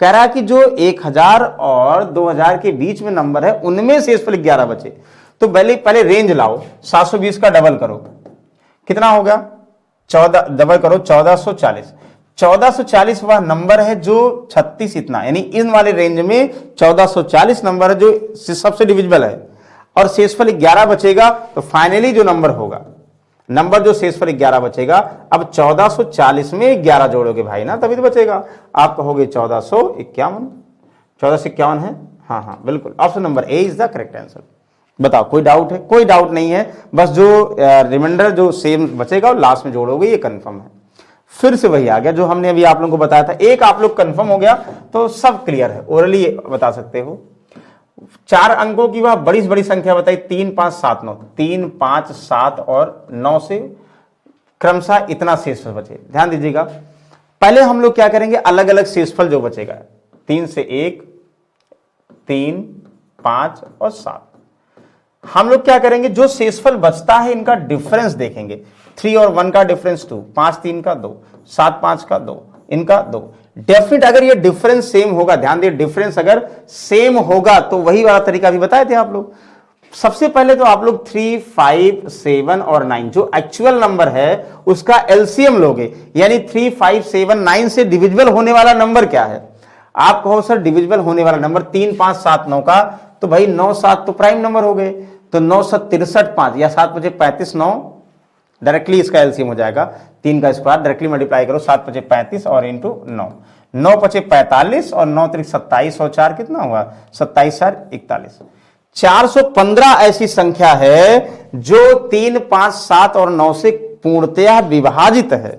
कह रहा है कि जो 1000 और 2000 के बीच में नंबर है उनमें शेषफल 11 बचे, तो पहले रेंज लाओ, 720 का डबल करो, कितना होगा 14, डबल करो 1440। 1440 वह नंबर है जो 36 इतना, यानी इन वाले रेंज में 1440 नंबर है जो सबसे डिविजिबल है। और शेषफल 11 बचेगा, तो फाइनली जो नंबर होगा, नंबर जो शेषफल 11 बचेगा, अब 1440 में 11 जोड़ोगे भाई ना, तभी तो बचेगा। आप कहोगे 1451, 1451 है, हाँ हाँ बिल्कुल, option number A is the correct answer. बताओ कोई डाउट है? कोई डाउट नहीं है, बस जो रिमाइंडर जो सेम बचेगा और लास्ट में जोड़ोगे, ये कंफर्म है। फिर से वही आ गया जो हमने अभी आप लोगों को बताया था, एक आप लोग कंफर्म हो गया तो सब क्लियर है, ओरली बता सकते हो। 4 अंकों की वह बड़ी से बड़ी संख्या बताई, 3 5 7 9, 3 5 7 और 9 से क्रमशः इतना शेषफल बचे। ध्यान दीजिएगा, पहले हम लोग क्या करेंगे, अलग अलग शेषफल जो बचेगा, 3 से 1, 3 5 और 7, हम लोग क्या करेंगे, जो शेषफल बचता है इनका डिफरेंस देखेंगे। 3 और 1 का डिफरेंस 2, 5 3 का 2, 7 5 का 2, इनका 2। डेफिनेट अगर ये डिफरेंस सेम होगा, ध्यान दिए, डिफरेंस अगर सेम होगा तो वही वाला तरीका भी बताए थे आप लोग। सबसे पहले तो आप लोग 3 5 7 और 9 जो एक्चुअल नंबर है उसका एलसीएम लोगे, यानी 3 5 7 9 से डिविजिबल होने वाला नंबर क्या है। आप कहो सर डिविजिबल होने वाला नंबर 3 5 7 9 का, तो भाई 9 7 तो प्राइम नंबर हो गए, तो 9 7 63 5 या 7 5 35 9, डायरेक्टली इसका एलसीएम हो जाएगा। 3 का स्क्वायर डायरेक्टली मल्टीप्लाई करो, 7 5 35 और इंटू 9, 9 5 45 और 9 3 27 और 4 कितना हुआ, 27 4 41। 415 ऐसी संख्या है जो 3 5 7 और 9 से पूर्णतया विभाजित है।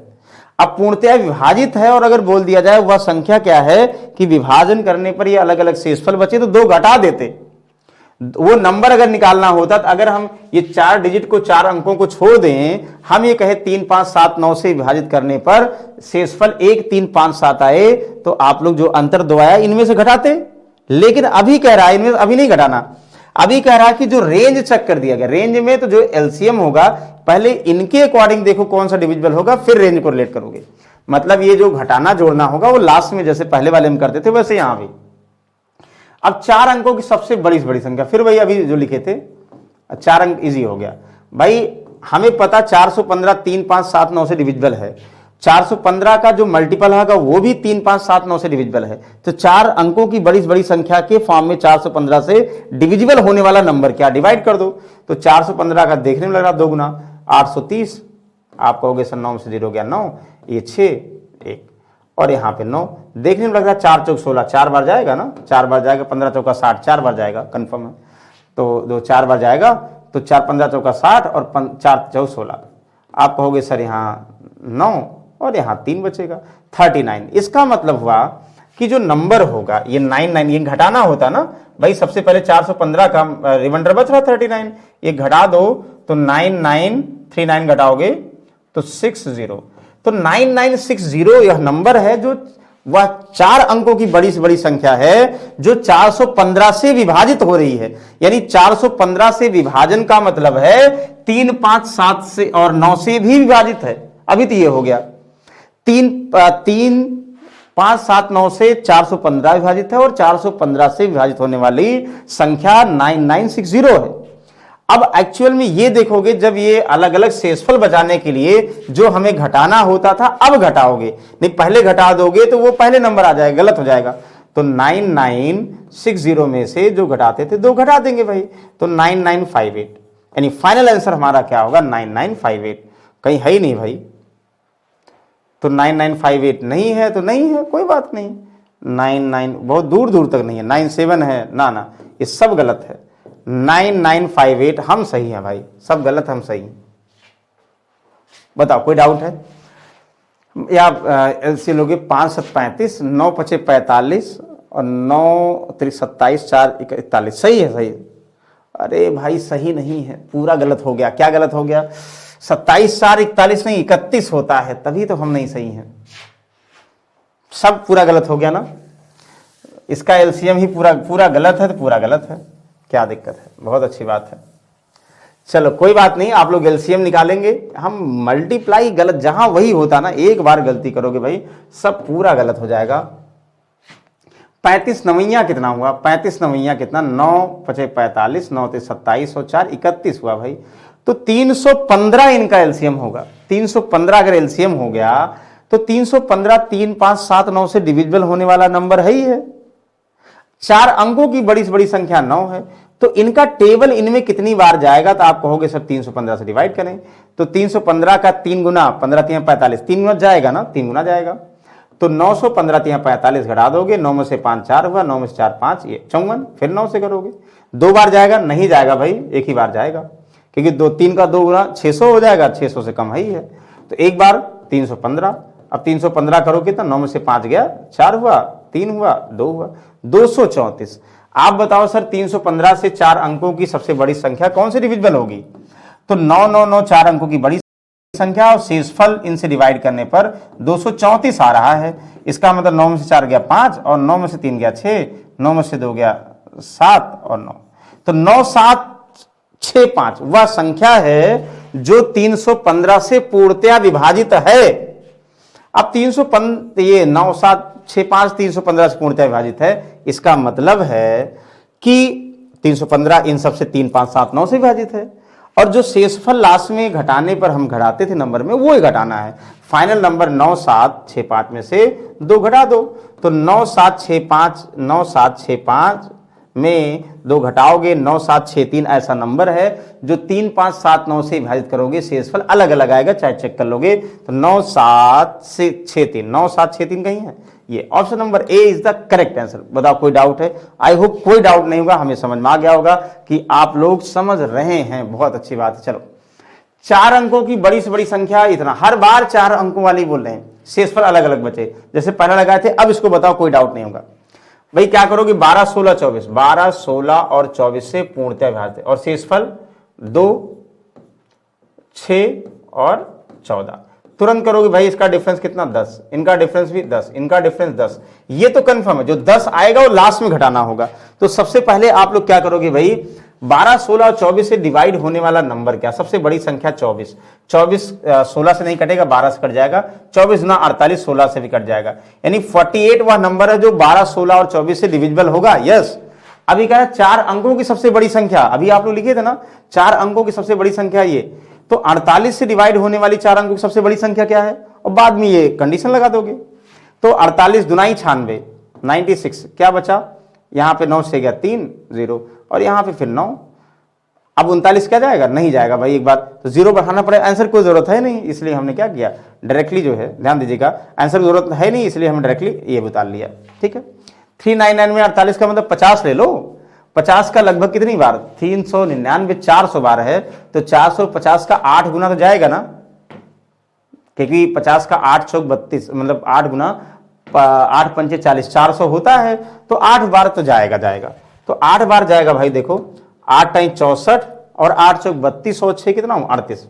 अब पूर्णतया विभाजित है और अगर बोल दिया जाए वह संख्या क्या है कि विभाजन करने पर ये अलग अलग शेषफल बचे तो 2 घटा देते। वो नंबर अगर निकालना होता तो अगर हम ये 4 डिजिट को, 4 अंकों को छोड़ दें, हम ये कहे 3 5 7 9 से विभाजित करने पर शेषफल 1 3 5 7 आए, तो आप लोग जो अंतर 2 आया इनमें से घटाते। लेकिन अभी कह रहा है इनमें अभी नहीं घटाना, अभी कह रहा है कि जो रेंज चेक कर दिया गया, रेंज में तो जो एलसीएम होगा पहले इनके अकॉर्डिंग देखो कौन सा डिविजिबल होगा, फिर रेंज को रिलेट करोगे। मतलब ये जो घटाना जोड़ना होगा वो लास्ट में जैसे पहले वाले में करते थे वैसे यहां भी। अब 4 अंकों की सबसे बड़ी से बड़ी संख्या, फिर वही अभी जो लिखे थे 4 अंक इजी हो गया भाई। हमें पता 415 3 5 7 9 से डिविजिबल है, 415 का जो मल्टीपल होगा वो भी 3 5 7 9 से डिविजिबल है। तो 4 अंकों की बड़ी से बड़ी संख्या के फॉर्म में 415 से डिविजिबल होने वाला नंबर क्या, डिवाइड कर दो। तो 415 का देखने में लग रहा 2 गुना 830, आप कहोगे सर 9 से 0 गया 9, ये 6 1 और यहाँ पे 9, देखने में लग रहा है 4 चौक 16, 4 बार जाएगा ना, 4 बार जाएगा, 15 चौका 60, 4 बार जाएगा, कंफर्म है। तो जो 4 बार जाएगा तो 4 15 चौका 60 और 4 चौक 16, आप कहोगे सर यहाँ 9 और यहाँ 3 बचेगा 39। इसका मतलब हुआ कि जो नंबर होगा ये 99, ये घटाना होता ना भाई, सबसे पहले 415 का रिमाइंडर बच रहा 39, ये घटा दो तो 9939 घटाओगे तो 60, तो 9960 यह नंबर है जो वह 4 अंकों की बड़ी से बड़ी संख्या है जो 415 से विभाजित हो रही है। यानी 415 से विभाजन का मतलब है 3 5 7 से और 9 से भी विभाजित है। अभी तो ये हो गया 3 5 7 9 से 415 विभाजित है और 415 से विभाजित होने वाली संख्या 9960 है। अब एक्चुअल में ये देखोगे जब ये अलग अलग शेषफल बचाने के लिए जो हमें घटाना होता था अब घटाओगे, नहीं पहले घटा दोगे तो वो पहले नंबर आ जाएगा, गलत हो जाएगा। तो 9960 में से जो घटाते थे 2 घटा देंगे भाई, तो 9958, यानी फाइनल आंसर हमारा क्या होगा 9958। कहीं है ही नहीं भाई, तो 9958 नहीं है तो नहीं है, कोई बात नहीं। 99 बहुत दूर दूर तक नहीं है, 97 है ना, ये सब गलत है। 9958 हम सही हैं भाई, सब गलत हम सही हैं। बताओ कोई डाउट है? या एलसी लोगे 5 7 35, 9 5 45 और 9 3 27 4 41, सही है सही। अरे भाई सही नहीं है, पूरा गलत हो गया। क्या गलत हो गया? 27 4 41 नहीं 31 होता है, तभी तो हम नहीं सही हैं। सब पूरा गलत हो गया ना, इसका एलसीएम ही पूरा गलत है तो पूरा गलत है, क्या दिक्कत है? बहुत अच्छी बात है। चलो कोई बात नहीं, आप लोग एलसीएम निकालेंगे, हम मल्टीप्लाई गलत जहां वही होता ना, एक बार गलती करोगे भाई सब पूरा गलत हो जाएगा। 35 नवैया कितना हुआ? 35 नवैया कितना? 9 5 45, 9 3 27 और 4 31 हुआ भाई। तो 315 इनका एलसीएम होगा। 315 अगर एलसीएम हो गया तो 315 3 5 7 9 से डिविजिबल होने वाला नंबर है ही है। 4 अंकों की बड़ी से बड़ी संख्या 9 है, तो इनका टेबल इनमें कितनी बार जाएगा, तो आप कहोगे सर 315 से डिवाइड करें, तो 315 का 3 गुना 15 3 45, 3 गुना जाएगा ना, 3 गुना जाएगा, तो 915 3 45 घटा दोगे, 9 में से 5 4 हुआ, 9 में से 4 5, ये 54, फिर 9 से करोगे, 2 बार जाएगा, नहीं जाएगा भाई, एक ही बार जाएगा, क्योंकि 3 का 2 गुना 600 हो जाएगा, 600 से कम है ही है, तो एक बार 315, अब 315 करोगे तो 9 में से 5 गया, 4 हुआ, 3 हुआ, 2 हुआ, 234। आप बताओ सर 315 से 4 अंकों की सबसे बड़ी संख्या कौन सी डिविजिबल होगी, तो 9 9 9 4 अंकों की बड़ी संख्या और शेषफल इनसे डिवाइड करने पर 234 आ रहा है। इसका मतलब 9 में से 4 गया 5 और 9 में से 3 गया 6, 9 में से 2 गया 7 और 9, तो 9 7 6 5 वह संख्या है जो 315 से पूर्णतया विभाजित है। अब 315 ये 9 7 6 5 315 से पूर्णतया विभाजित है, इसका मतलब है कि 315 इन सब से 3 5 7 9 से विभाजित है, और जो शेषफल लास्ट में घटाने पर हम घटाते थे नंबर में, वो ही घटाना है। फाइनल नंबर 9 7 6 5 में से 2 घटा दो, तो 9 7 6 5 9 7 6 5 में 2 घटाओगे, 9 7 6 3 ऐसा नंबर है जो 3 5 7 9 से विभाजित करोगे, शेषफल अलग अलग आएगा, चाहे चेक कर लोगे, तो 9 7 से 6 3 9 7 6 3 कहीं है, ये option number A is the correct answer. बताओ कोई डाउट है? आई होप कोई डाउट नहीं होगा, हमें समझ में आ गया होगा कि आप लोग समझ रहे हैं, बहुत अच्छी बात है। चलो 4 अंकों की बड़ी से बड़ी संख्या इतना, हर बार 4 अंकों वाली बोल रहे हैं, शेषफल अलग अलग बचे, जैसे पहले लगाए थे, अब इसको बताओ कोई डाउट नहीं होगा। भाई क्या करोगे, 12 16 24, 12 16 और 24 से पूर्णतः विभाजित, और शेषफल 2 6 और 14, तुरंत करोगे भाई, इसका डिफरेंस कितना 10, इनका डिफरेंस भी 10, इनका डिफरेंस 10, ये तो कंफर्म है, जो 10 आएगा वो लास्ट में घटाना होगा। तो सबसे पहले आप लोग क्या करोगे भाई, 12 16 और 24 से डिवाइड होने वाला नंबर क्या, सबसे बड़ी संख्या 24, 24 16 से नहीं कटेगा, 12 से कट जाएगा, 24 गुना 48 16 से भी कट जाएगा, यानी 48 वह नंबर है जो 12 16 और 24 से डिविजिबल होगा। यस, अभी क्या है, 4 अंकों की सबसे बड़ी संख्या, अभी आप लोग लिखे थे ना 4 अंकों की सबसे बड़ी संख्या ये, तो 48 से डिवाइड होने वाली 4 अंकों की सबसे बड़ी संख्या क्या है, और बाद में ये कंडीशन लगा दोगे, तो 48 दुनाई 96 96, क्या बचा, यहां पे 9 से गया 3 0, और यहां पे फिर 9, अब 39 क्या जाएगा, नहीं जाएगा भाई, एक बार तो 0 बढ़ाना पड़ेगा, आंसर कोई जरूरत है नहीं, इसलिए हमने क्या किया, डायरेक्टली जो है, ध्यान दीजिएगा, आंसर जरूरत है नहीं, इसलिए हमने डायरेक्टली ये बता लिया। ठीक है, 399 में 48 का मतलब 50 ले लो, 50 का लगभग कितनी बार, 399 400 बार है, तो 450 का 8 गुना तो जाएगा ना, क्योंकि 50 का 8 चौक 32, मतलब 8 गुना 8 पंचे 40, 400 होता है, तो 8 बार तो जाएगा, तो 8 बार जाएगा भाई, देखो 8 टाइम 64 और 8 चौक 32 और 6 कितना हूं 38,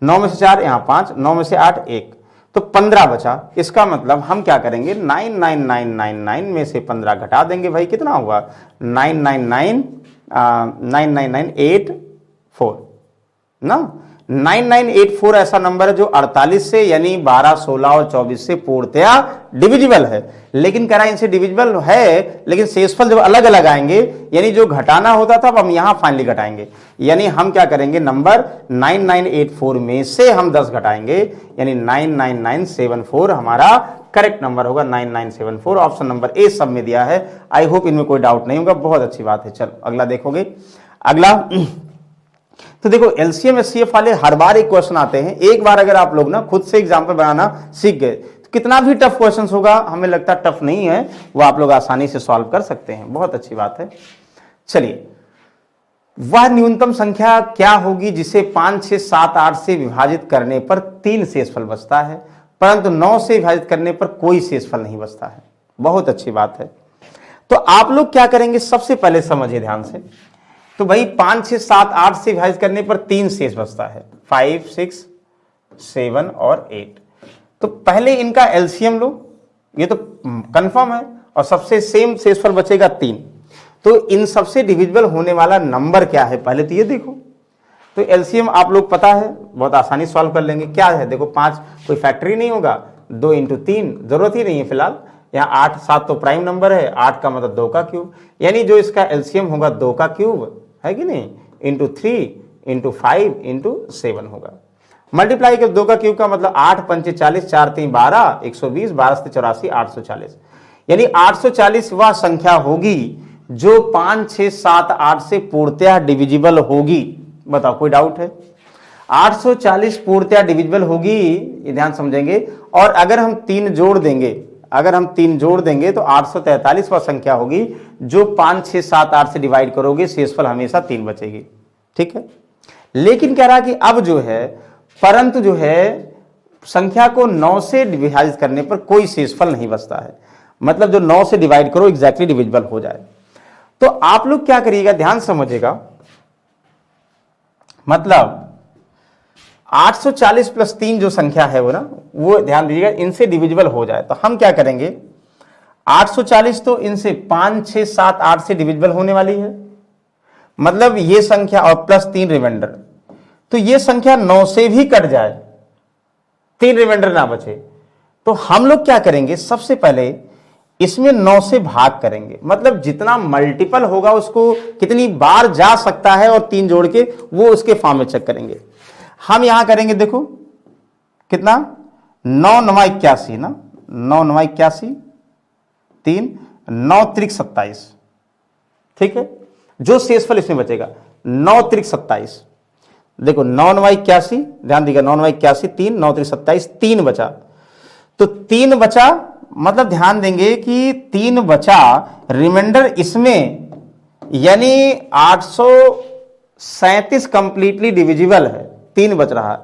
9 में से 4 यहाँ 5, 9 में से 8 1, तो 15 बचा। इसका मतलब हम क्या करेंगे, 99999 में से 15 घटा देंगे भाई, कितना हुआ 99984 ना, 9984 ऐसा नंबर है जो 48 से यानी 12 16 और 24 से पूर्णतया डिविजिबल है, लेकिन कह रहा है इनसे डिविजिबल है, लेकिन शेषफल जब अलग अलग आएंगे, यानी जो घटाना होता था अब हम यहां फाइनली घटाएंगे, यानी हम क्या करेंगे, नंबर 9984 में से हम 10 घटाएंगे, यानी 99974 हमारा करेक्ट नंबर होगा, 9974, ऑप्शन नंबर ए सब में दिया है। आई होप इनमें कोई डाउट नहीं होगा, बहुत अच्छी बात है। चलो अगला देखोगे, अगला तो देखो एलसीएम एचसीएफ वाले हर बार एक क्वेश्चन आते हैं, एक बार अगर आप लोग ना खुद से एग्जाम्पल बनाना सीख गए तो कितना भी टफ क्वेश्चन होगा, हमें लगता है टफ नहीं है, वो आप लोग आसानी से सॉल्व कर सकते हैं, बहुत अच्छी बात है। चलिए, वह न्यूनतम संख्या क्या होगी जिसे 5 6 7 8 से विभाजित करने पर 3 शेषफल बचता है, परंतु 9 से विभाजित करने पर कोई शेषफल नहीं बचता है। बहुत अच्छी बात है। तो आप लोग क्या करेंगे, सबसे पहले समझिए ध्यान से, तो भाई 5 6 7 8 से विभाजित करने पर 3 शेष बचता है, 5 6 7 और 8, तो पहले इनका एलसीएम लो, ये तो कंफर्म है, और सबसे सेम शेषफल बचेगा 3, तो इन सबसे डिविजिबल होने वाला नंबर क्या है, पहले तो ये देखो, तो एलसीएम आप लोग पता है बहुत आसानी सॉल्व कर लेंगे। क्या है, देखो 5 कोई फैक्टरी नहीं होगा, 2 × 3 जरूरत ही नहीं है फिलहाल, यहाँ 8 7 तो प्राइम नंबर है, 8 का मतलब 2 का क्यूब, यानी जो इसका एलसीएम होगा 2 का क्यूब है कि नहीं, इंटू 3 इंटू 5 इंटू 7 होगा, मल्टीप्लाई कर 2 का क्यूब का मतलब 8 पंचे 40, 4 3 12, 120, 12 से 84 840, यानी 840 वह संख्या होगी जो 5, 6, 7, 8 से पूर्णतः डिविजिबल होगी? बताओ, कोई डाउट है? 840 पूर्णतः डिविजिबल होगी, ये ध्यान समझेंगे। और अगर हम 3 जोड़ देंगे, तो 843वां संख्या होगी, जो 5, 6, 7, 8 से डिवाइड करोगे, शेषफल हमेशा 3 बचेगी। ठीक है, लेकिन कह रहा कि अब जो है, परंतु जो है संख्या को 9 से विभाजित करने पर कोई शेषफल नहीं बचता है। मतलब जो 9 से डिवाइड करो एग्जैक्टली डिविजिबल हो जाए। तो आप लोग क्या करिएगा, ध्यान समझिएगा। मतलब 840 प्लस 3 जो संख्या है वो ना, वो ध्यान दीजिएगा, इनसे डिविजिबल हो जाए तो हम क्या करेंगे, 840 तो इनसे 5, 6, 7, 8 से डिविजिबल होने वाली है। मतलब ये संख्या और प्लस 3 रिमाइंडर, तो ये संख्या 9 से भी कट जाए, 3 रिमाइंडर ना बचे, तो हम लोग क्या करेंगे, सबसे पहले इसमें 9 से भाग करेंगे। मतलब जितना मल्टीपल होगा उसको कितनी बार जा सकता है, और 3 जोड़ के वो उसके फॉर्म में चेक करेंगे। हम यहां करेंगे, देखो कितना, 9 9 81 ना, 9 9 81, 3 9 त्रिक 27। ठीक है, जो शेषफल इसमें बचेगा 9 त्रिक 27। देखो 9 9 81, ध्यान दीजिएगा, 9 9 81, 3 9 त्रिक 27, 3 बचा। तो 3 बचा, मतलब ध्यान देंगे कि 3 बचा, रिमाइंडर इसमें, यानी 837 कंप्लीटली डिविजिबल है, 3 बच रहा है।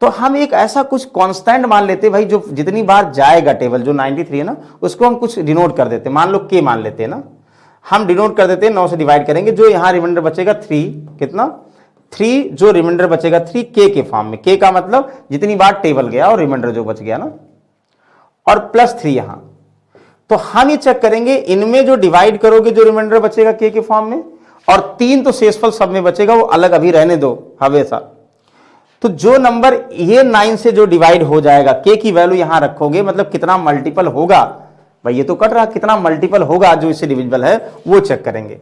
तो हम एक ऐसा कुछ कांस्टेंट मान लेते भाई, जो जितनी बार जाएगा टेबल, जो 93 है ना, उसको हम कुछ डिनोट कर देते, मान लो के मान लेते हैं ना, हम डिनोट कर देते हैं, 9 से डिवाइड करेंगे, जो यहां रिमाइंडर बचेगा 3, कितना 3, जो रिमाइंडर बचेगा 3 के फॉर्म में। के का मतलब जितनी बार टेबल गया और रिमाइंडर जो बच गया ना, और प्लस 3 यहां। तो हम ये चेक करेंगे, इनमें जो डिवाइड करोगे जो रिमाइंडर बचेगा के फॉर्म में, और 3 तो शेषफल सब में बचेगा, वो अलग अभी रहने दो हमेशा। तो जो नंबर ये 9 से जो डिवाइड हो जाएगा, के की वैल्यू यहां रखोगे, मतलब कितना मल्टीपल होगा भाई, ये तो कट रहा, कितना मल्टीपल होगा जो इससे डिविजिबल है वो चेक करेंगे।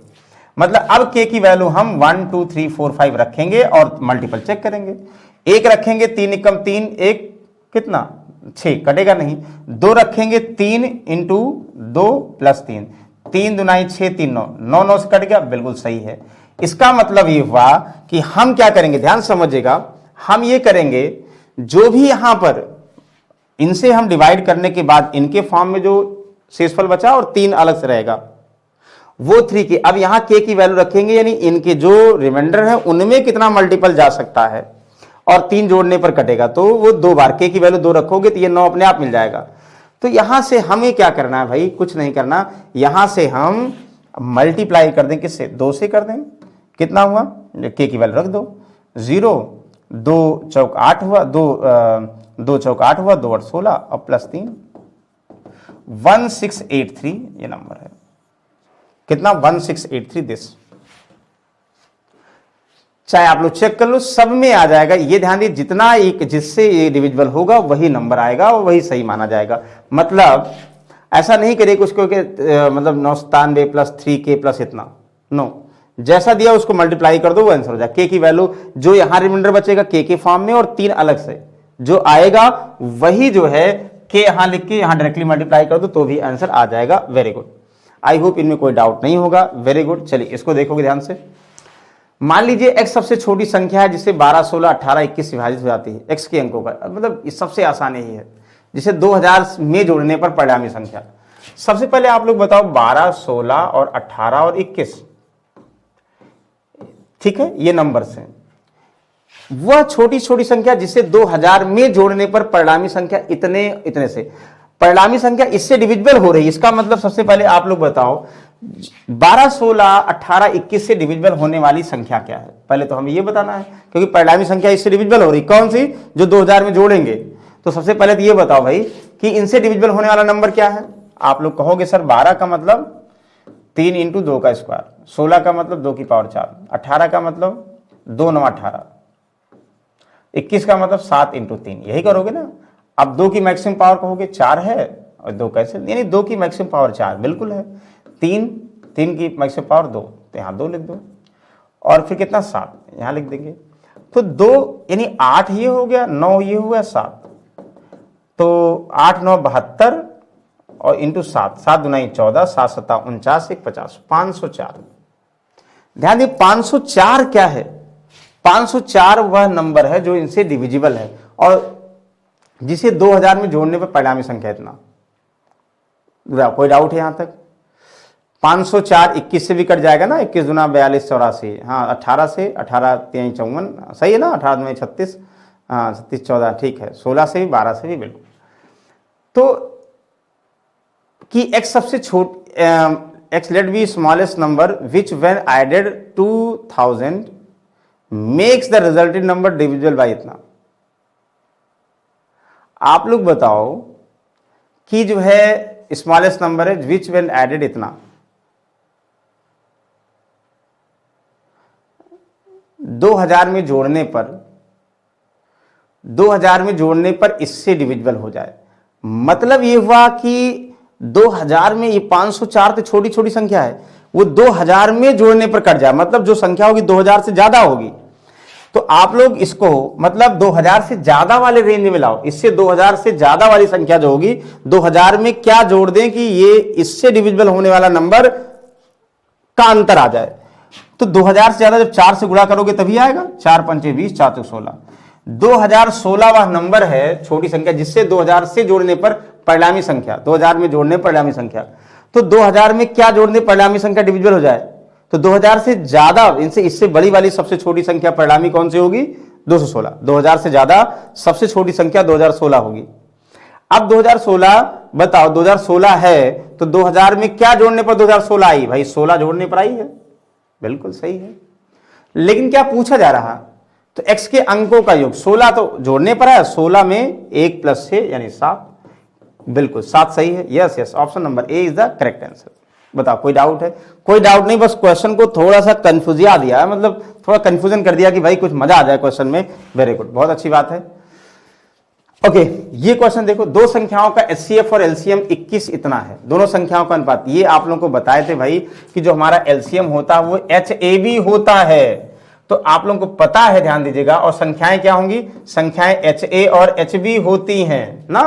मतलब अब के की वैल्यू हम 1 2 3 4 5 रखेंगे और मल्टीपल चेक करेंगे। एक रखेंगे 3 एकम 3, एक कितना 6, कटेगा नहीं। 2 रखेंगे 3 इंटू 2 प्लस 3, 3 दुनाई 6, 3 9, 9 9 से कट गया, बिल्कुल सही है। इसका मतलब ये हुआ कि हम क्या करेंगे, ध्यान समझिएगा, हम ये करेंगे, जो भी यहां पर इनसे हम डिवाइड करने के बाद इनके फॉर्म में जो शेषफल बचा और 3 अलग से रहेगा, वो 3 के, अब यहां के की वैल्यू रखेंगे, यानी इनके जो रिमाइंडर है उनमें कितना मल्टीपल जा सकता है, और 3 जोड़ने पर कटेगा, तो वो 2 बार के की वैल्यू 2 रखोगे तो ये 9 अपने आप मिल जाएगा। तो यहां से हमें क्या करना है भाई, कुछ नहीं करना, यहां से हम मल्टीप्लाई कर दें, किससे, 2 से कर दें, कितना हुआ, के की वैल्यू रख दो, 0, 2 चौक 8 हुआ, 2 चौक 8 हुआ, 2 8 16, और प्लस 3, 1683 ये नंबर है, कितना 1683 दिस। चाहे आप लोग चेक कर लो, सब में आ जाएगा। ये ध्यान दीजिए, जितना एक जिससे ये डिविजिबल होगा वही नंबर आएगा और वही सही माना जाएगा। मतलब ऐसा नहीं करिए कुछ को मतलब 997 प्लस 3 प्लस इतना, नो, जैसा दिया उसको मल्टीप्लाई कर दो, वो आंसर हो जाए। के की वैल्यू जो यहां रिमाइंडर बचेगा के फॉर्म में, और 3 अलग से जो आएगा वही जो है के यहां लिख के यहां डायरेक्टली मल्टीप्लाई कर दो तो भी आंसर आ जाएगा। वेरी गुड, आई होप इनमें कोई डाउट नहीं होगा। वेरी गुड, चलिए इसको देखोगे ध्यान से। मान लीजिए x सबसे छोटी संख्या है जिसे 12, 16, 18, 21 विभाजित हो जाती है, x के अंकों का, मतलब सबसे आसान यही है, जिसे 2000 में जोड़ने पर परिणामी संख्या। सबसे पहले आप लोग बताओ, 12, 16 और 18 और 21, ठीक है, ये नंबर्स हैं। वह छोटी छोटी संख्या जिसे 2000 में जोड़ने पर परिणामी संख्या इतने इतने से, परिणामी संख्या इससे डिविजिबल हो रही है। इसका मतलब सबसे पहले आप लोग बताओ, 12, 16, 18, 21 से डिविजिबल होने वाली संख्या क्या है, पहले तो हमें ये बताना है, क्योंकि परिणामी संख्या इससे डिविजिबल हो रही, कौन सी, जो 2000 में जोड़ेंगे। तो सबसे पहले तो ये बताओ भाई कि इनसे डिविजिबल होने वाला नंबर क्या है। आप लोग कहोगे सर 12 का मतलब 3 इंटू 2 का स्क्वायर, 16 का मतलब 2 की पावर 4, 18 का मतलब 2 9 18, 21 का मतलब 7 इंटू 3, यही करोगे ना। अब 2 की मैक्सिमम पावर कहोगे 4 है, और 2 कैसे, यानी 2 की मैक्सिमम पावर 4 बिल्कुल है, 3 की मैक्सिमम पावर 2, तो यहाँ 2 लिख दो, और फिर कितना 7 यहाँ लिख देंगे। तो 2 यानी 8 ये हो गया, 9 ये हुआ, 7, तो 8 9 72, और इंटू 7, 7 दुनाई 14, 7 सत्ता 49, 1 50, 504। ध्यान दिए 504 क्या है? 504 वह नंबर है जो इनसे डिविजिबल है और जिसे 2000 में जोड़ने पर परिणामी संख्या इतना। कोई डाउट है यहां तक? 504 21 से भी कट जाएगा ना, 21 दुना 42 84, हाँ 18 से 18 3 54, सही है ना, 18 दुना 36, हाँ 36 14, ठीक है, 16 से भी 12 से भी बिल्कुल। तो कि x सबसे छोट x let be smallest number which when added 2000 makes the resulted number divisible by इतना। आप लोग बताओ कि जो है स्मॉलेस्ट नंबर है विच व्हेन एडेड इतना, 2000 में जोड़ने पर 2000 में जोड़ने पर इससे डिविजिबल हो जाए। मतलब ये हुआ कि 2000 में ये 504 तो छोटी छोटी संख्या है, वो 2000 में जोड़ने पर कट जाए, मतलब जो संख्या होगी 2000 से ज्यादा होगी। तो आप लोग इसको मतलब 2000 से ज्यादा वाले रेंज में लाओ, इससे 2000 से ज्यादा वाली संख्या जो होगी 2000 में क्या जोड़ दें कि ये इससे डिविजिबल होने वाला नंबर का अंतर आ जाए। तो 2000 से ज्यादा जब 4 से गुणा करोगे तभी आएगा, 4 पंचे 20, 4 चौक 16। 2016 वह नंबर है छोटी संख्या जिससे 2000 से जोड़ने पर परिणामी संख्या, 2000 में जोड़ने परिणामी संख्या। तो 2000 में क्या जोड़ने परिणामी संख्या डिविजिबल हो जाए? तो 2000 से ज्यादा इनसे इससे बड़ी वाली सबसे छोटी संख्या परिणामी कौन सी होगी? 216। 2000 से ज्यादा सबसे छोटी संख्या 2016 होगी। अब 2016 बताओ, 2016 है तो 2000 में क्या जोड़ने पर 2016 आई? भाई 16 जोड़ने पर आई है, बिल्कुल सही है। लेकिन क्या पूछा जा रहा? तो x के अंकों का योग, 16 तो जोड़ने पर है, 16 में 1 प्लस 6 यानी 7, बिल्कुल 7 सही है। Yes yes, option number A is the correct answer. बताओ कोई डाउट है? कोई डाउट नहीं, बस क्वेश्चन को थोड़ा सा कंफ्यूजिया दिया है, मतलब थोड़ा कंफ्यूजन कर दिया कि भाई कुछ मजा आ जाए क्वेश्चन में। वेरी गुड, बहुत अच्छी बात है। ओके, ये क्वेश्चन देखो, दो संख्याओं का एचसीएफ और एलसीएम 21 इतना है, दोनों संख्याओं का अनुपात। ये आप लोगों को बताए थे भाई कि जो हमारा एलसीएम होता है वो HAB होता है, तो आप लोगों को पता है, ध्यान दीजिएगा। और संख्याएं क्या होंगी? संख्याएं HA और HB होती हैं ना।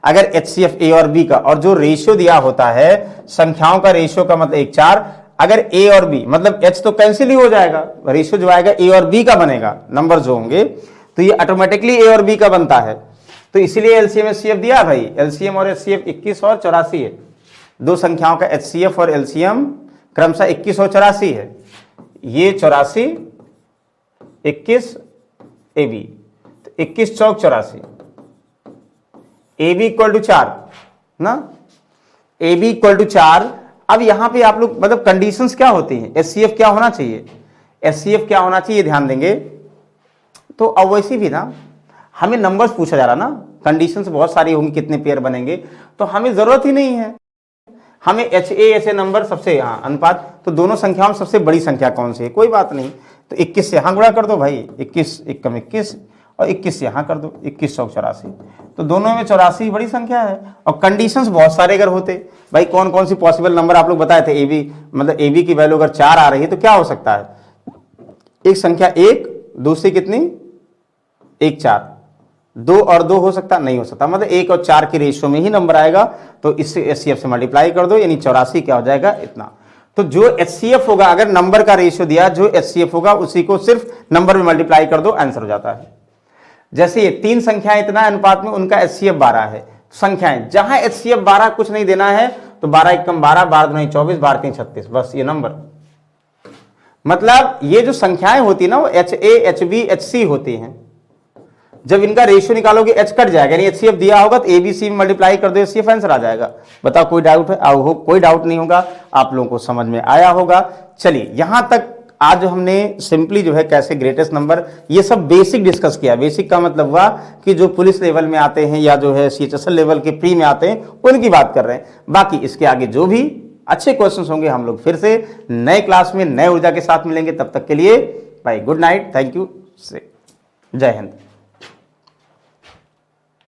अगर HCF A और B का, और जो रेशियो दिया होता है संख्याओं का रेशियो का मतलब 1:4, अगर A और B मतलब H तो कैंसिल ही हो जाएगा, रेशियो जो आएगा A और B का बनेगा, नंबर जो होंगे, तो ये ऑटोमेटिकली A और B का बनता है। तो इसीलिए एलसीएम एचसीएफ दिया भाई, एलसीएम और एचसीएफ 21 और 84 है। दो संख्याओं का एचसीएफ और एलसीएम क्रमशः 21 और 84 है। ये 84 21 AB, तो 21 चौक 84, AB इक्वल टू 4 ना, AB इक्वल टू 4। अब यहां पे आप लोग मतलब कंडीशंस क्या होती हैं? एचसीएफ क्या होना चाहिए, एचसीएफ क्या होना चाहिए, ध्यान देंगे। तो अब वैसी भी ना हमें नंबर्स पूछा जा रहा ना, कंडीशंस बहुत सारी होंगी, कितने पेयर बनेंगे, तो हमें जरूरत ही नहीं है। हमें HA नंबर सबसे, हाँ अनुपात, तो दोनों संख्याओं में सबसे बड़ी संख्या कौन सी है? कोई बात नहीं, तो 21 से यहां गुणा कर दो भाई, 21 एकम 21 और 21 से यहां कर दो, 21 चौक 84, तो दोनों में 84 बड़ी संख्या है। और कंडीशंस बहुत सारे अगर होते भाई, कौन कौन सी पॉसिबल नंबर आप लोग बताए थे? AB मतलब AB की वैल्यू अगर 4 आ रही है तो क्या हो सकता है? एक संख्या 1, दूसरी कितनी 1 4, 2 और 2 हो सकता नहीं, हो सकता, मतलब 1 और 4 के रेशियो में ही नंबर आएगा। तो इससे एचसीएफ से मल्टीप्लाई कर दो, यानी 84 क्या हो जाएगा इतना। तो जो एचसीएफ होगा, अगर नंबर का रेशियो दिया, जो एचसीएफ होगा उसी को सिर्फ नंबर में मल्टीप्लाई कर दो, आंसर हो जाता है। जैसे ये 3 संख्याएं इतना अनुपात में, उनका एचसीएफ 12 है। संख्याएं जहां एचसीएफ 12 कुछ नहीं देना है, तो 12 एकम 12, 12 दूनी 24, 12 तीन 36, बस ये नंबर। मतलब ये जो संख्याएं होती है ना, वो HA HB HC होती हैं। जब इनका रेशियो निकालोगे H कट जाएगा, यानी HCF दिया होगा तो ABC में मल्टीप्लाई कर दो, HCF आंसर आ जाएगा। बताओ कोई डाउट है? कोई डाउट नहीं होगा, आप लोगों को समझ में आया होगा। चलिए यहां तक आज हमने सिंपली जो है कैसे ग्रेटेस्ट नंबर, ये सब बेसिक डिस्कस किया। बेसिक का मतलब हुआ कि जो पुलिस लेवल में आते हैं या जो है CHSL लेवल के प्री में आते हैं उनकी बात कर रहे हैं। बाकी इसके आगे जो भी अच्छे क्वेश्चंस होंगे हम लोग फिर से नए क्लास में नए ऊर्जा के साथ मिलेंगे। तब तक के लिए bye, good night, thank you, Jai Hind.